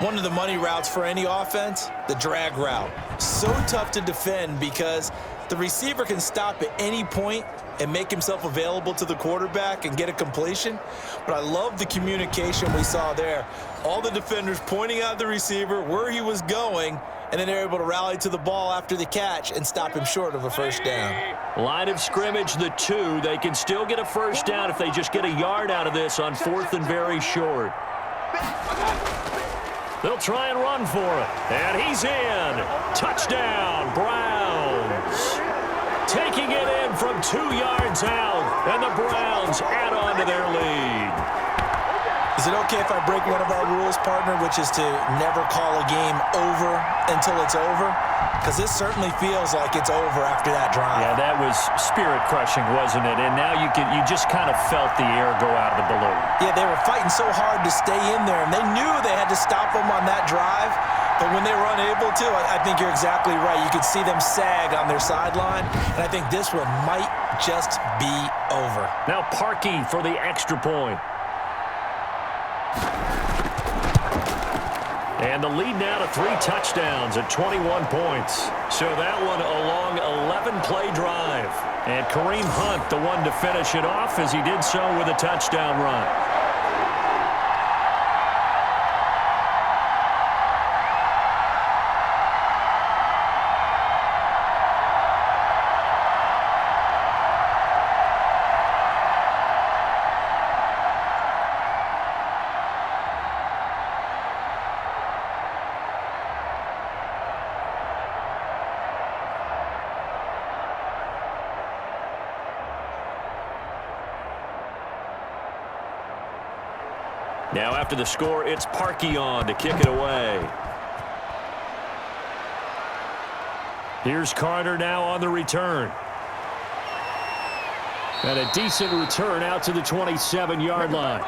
One of the money routes for any offense, the drag route. So tough to defend because the receiver can stop at any point and make himself available to the quarterback and get a completion. But I love the communication we saw there. All the defenders pointing out the receiver, where he was going, and then they're able to rally to the ball after the catch and stop him short of a first down. Line of scrimmage, the 2. They can still get a first down if they just get a yard out of this on 4th and very short. They'll try and run for it. And he's in. Touchdown, Browns. Taking it in from 2 yards out. And the Browns add on to their lead. Is it okay if I break one of our rules, partner, which is to never call a game over until it's over? Because this certainly feels like it's over after that drive. Yeah, that was spirit-crushing, wasn't it? And now you just kind of felt the air go out of the balloon. Yeah, they were fighting so hard to stay in there, and they knew they had to stop them on that drive. But when they were unable to, I think you're exactly right. You could see them sag on their sideline, and I think this one might just be over. Now Parkey for the extra point. And the lead now to 3 touchdowns at 21 points. So that one a long 11-play drive. And Kareem Hunt, the one to finish it off, as he did so with a touchdown run. Now after the score, it's Parkey on to kick it away. Here's Carter now on the return. And a decent return out to the 27-yard line.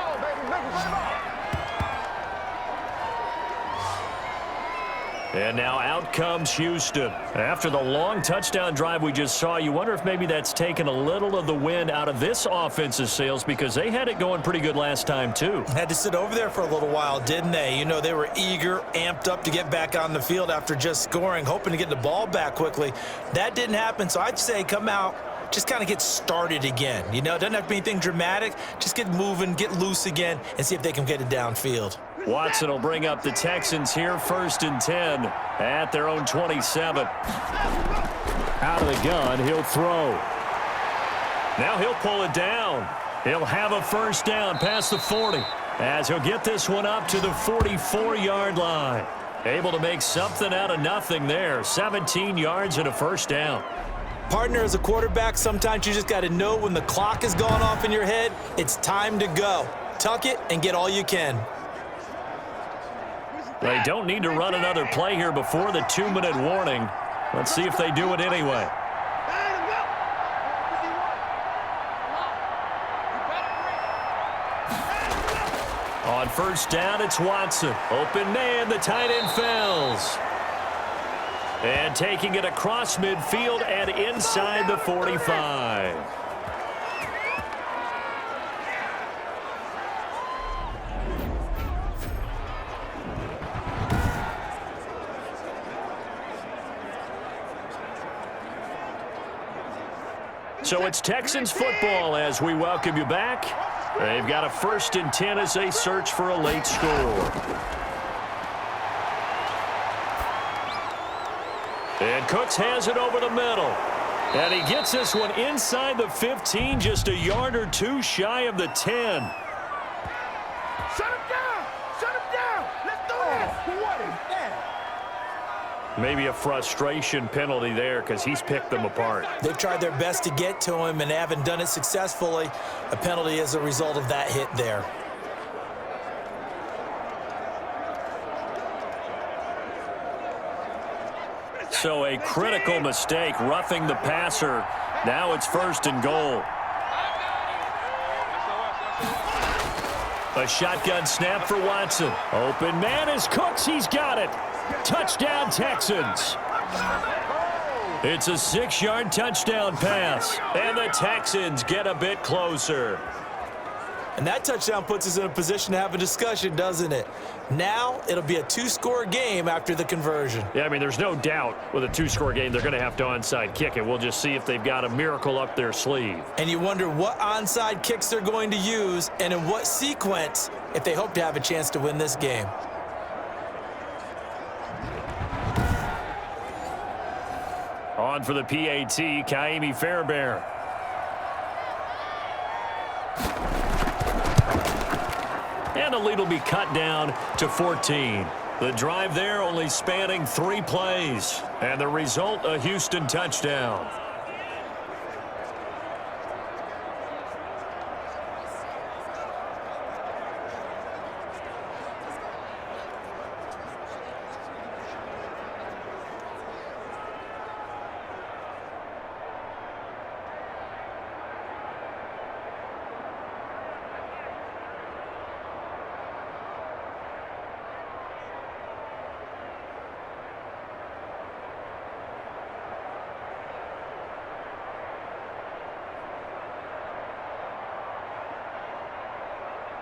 And now out comes Houston. After the long touchdown drive we just saw, you wonder if maybe that's taken a little of the wind out of this offense's sails, because they had it going pretty good last time too. Had to sit over there for a little while, didn't they? You know, they were eager, amped up to get back on the field after just scoring, hoping to get the ball back quickly. That didn't happen, so I'd say come out, just kind of get started again. You know, it doesn't have to be anything dramatic. Just get moving, get loose again, and see if they can get it downfield. Watson will bring up the Texans here, 1st and 10 at their own 27. Out of the gun, he'll throw. Now he'll pull it down. He'll have a first down past the 40 as he'll get this one up to the 44-yard line. Able to make something out of nothing there. 17 yards and a first down. Partner, as a quarterback, sometimes you just got to know when the clock has gone off in your head, it's time to go. Tuck it and get all you can. They don't need to run another play here before the 2-minute warning. Let's see if they do it anyway. On first down, it's Watson. Open man, the tight end Fells. And taking it across midfield and inside the 45. So it's Texans football as we welcome you back. They've got a 1st and 10 as they search for a late score. And Cooks has it over the middle. And he gets this one inside the 15, just a yard or two shy of the 10. Shut him down! Shut him down! Let's do this! What is that? Maybe a frustration penalty there because he's picked them apart. They've tried their best to get to him and haven't done it successfully. A penalty is a result of that hit there. So a critical mistake, roughing the passer. Now it's 1st and goal. A shotgun snap for Watson. Open man is Cooks. He's got it. Touchdown, Texans. It's a 6-yard touchdown pass, and the Texans get a bit closer. And that touchdown puts us in a position to have a discussion, doesn't it? Now it'll be a 2-score game after the conversion. Yeah, I mean, there's no doubt with a 2-score game they're going to have to onside kick it. We'll just see if they've got a miracle up their sleeve. And you wonder what onside kicks they're going to use and in what sequence if they hope to have a chance to win this game. On for the PAT, Kaimi Fairbairn. And the lead will be cut down to 14. The drive there only spanning 3 plays. And the result, a Houston touchdown.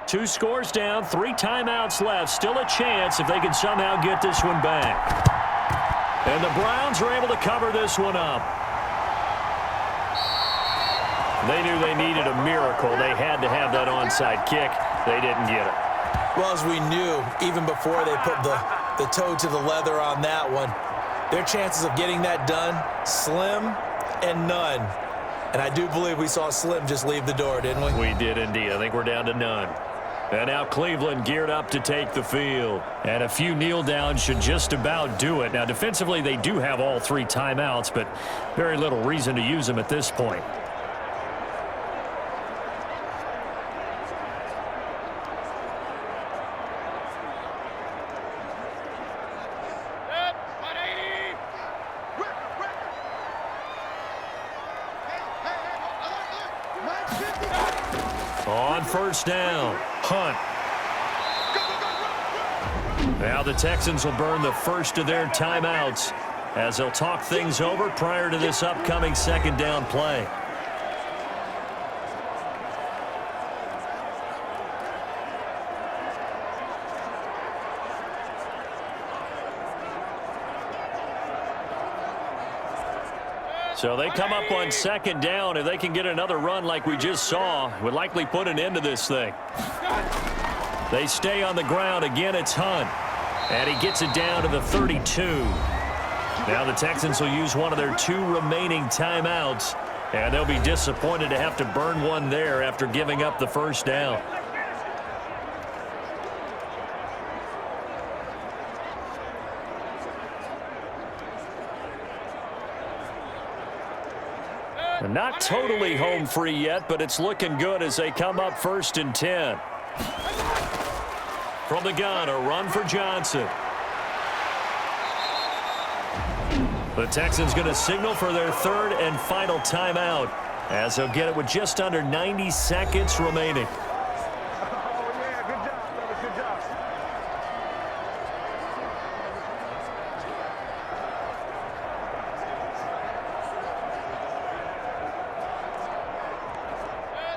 Two scores down, 3 timeouts left. Still a chance if they can somehow get this one back. And the Browns are able to cover this one up. They knew they needed a miracle. They had to have that onside kick. They didn't get it. Well, as we knew, even before they put the toe to the leather on that one, their chances of getting that done, slim and none. And I do believe we saw Slim just leave the door, didn't we? We did indeed. I think we're down to none. And now Cleveland geared up to take the field. And a few kneel downs should just about do it. Now, defensively, they do have all 3 timeouts, but very little reason to use them at this point. On first down, Hunt. Now the Texans will burn the first of their timeouts as they'll talk things over prior to this upcoming 2nd down play. So they come up on 2nd down. If they can get another run like we just saw, would likely put an end to this thing. They stay on the ground. Again, it's Hunt. And he gets it down to the 32. Now the Texans will use one of their 2 remaining timeouts. And they'll be disappointed to have to burn one there after giving up the first down. Not totally home free yet, but it's looking good as they come up 1st and 10. From the gun, a run for Johnson. The Texans going to signal for their 3rd and final timeout as they'll get it with just under 90 seconds remaining. Oh, yeah, good job, brother, good job.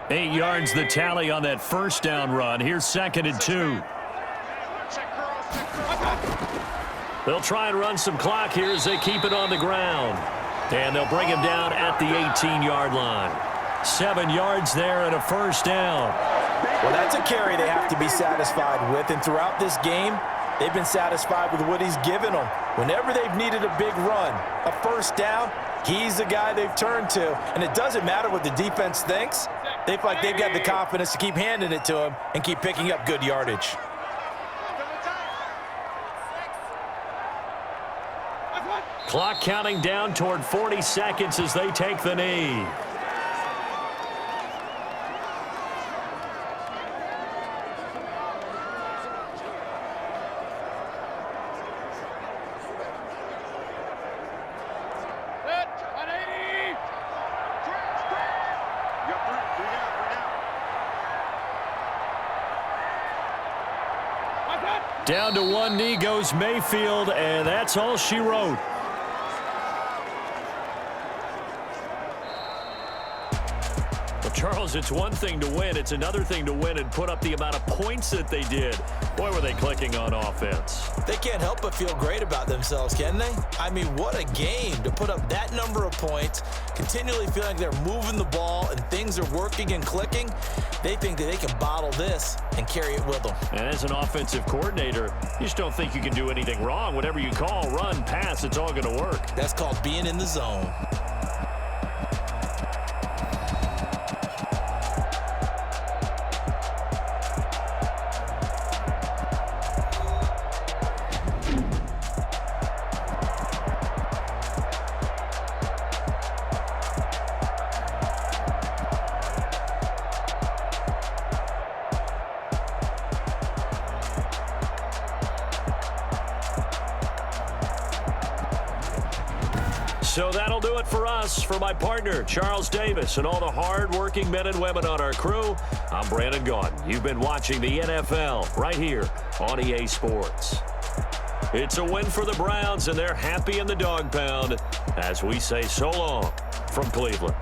8 yards the tally on that first down run. Here's 2nd and 2. They'll try and run some clock here as they keep it on the ground. And they'll bring him down at the 18-yard line. 7 yards there and a first down. Well, that's a carry they have to be satisfied with. And throughout this game, they've been satisfied with what he's given them. Whenever they've needed a big run, a first down, he's the guy they've turned to. And it doesn't matter what the defense thinks. They feel like they've got the confidence to keep handing it to him and keep picking up good yardage. Clock counting down toward 40 seconds as they take the knee. Down to one knee goes Mayfield, and that's all she wrote. Well, Charles, it's one thing to win. It's another thing to win and put up the amount of points that they did. Boy, were they clicking on offense. They can't help but feel great about themselves, can they? I mean, what a game to put up that number of points, continually feeling like they're moving the ball and things are working and clicking. They think that they can bottle this and carry it with them. And as an offensive coordinator, you just don't think you can do anything wrong. Whatever you call, run, pass, it's all going to work. That's called being in the zone. So that'll do it for us. For my partner, Charles Davis, and all the hard-working men and women on our crew, I'm Brandon Gaudin. You've been watching the NFL right here on EA Sports. It's a win for the Browns, and they're happy in the dog pound as we say so long from Cleveland.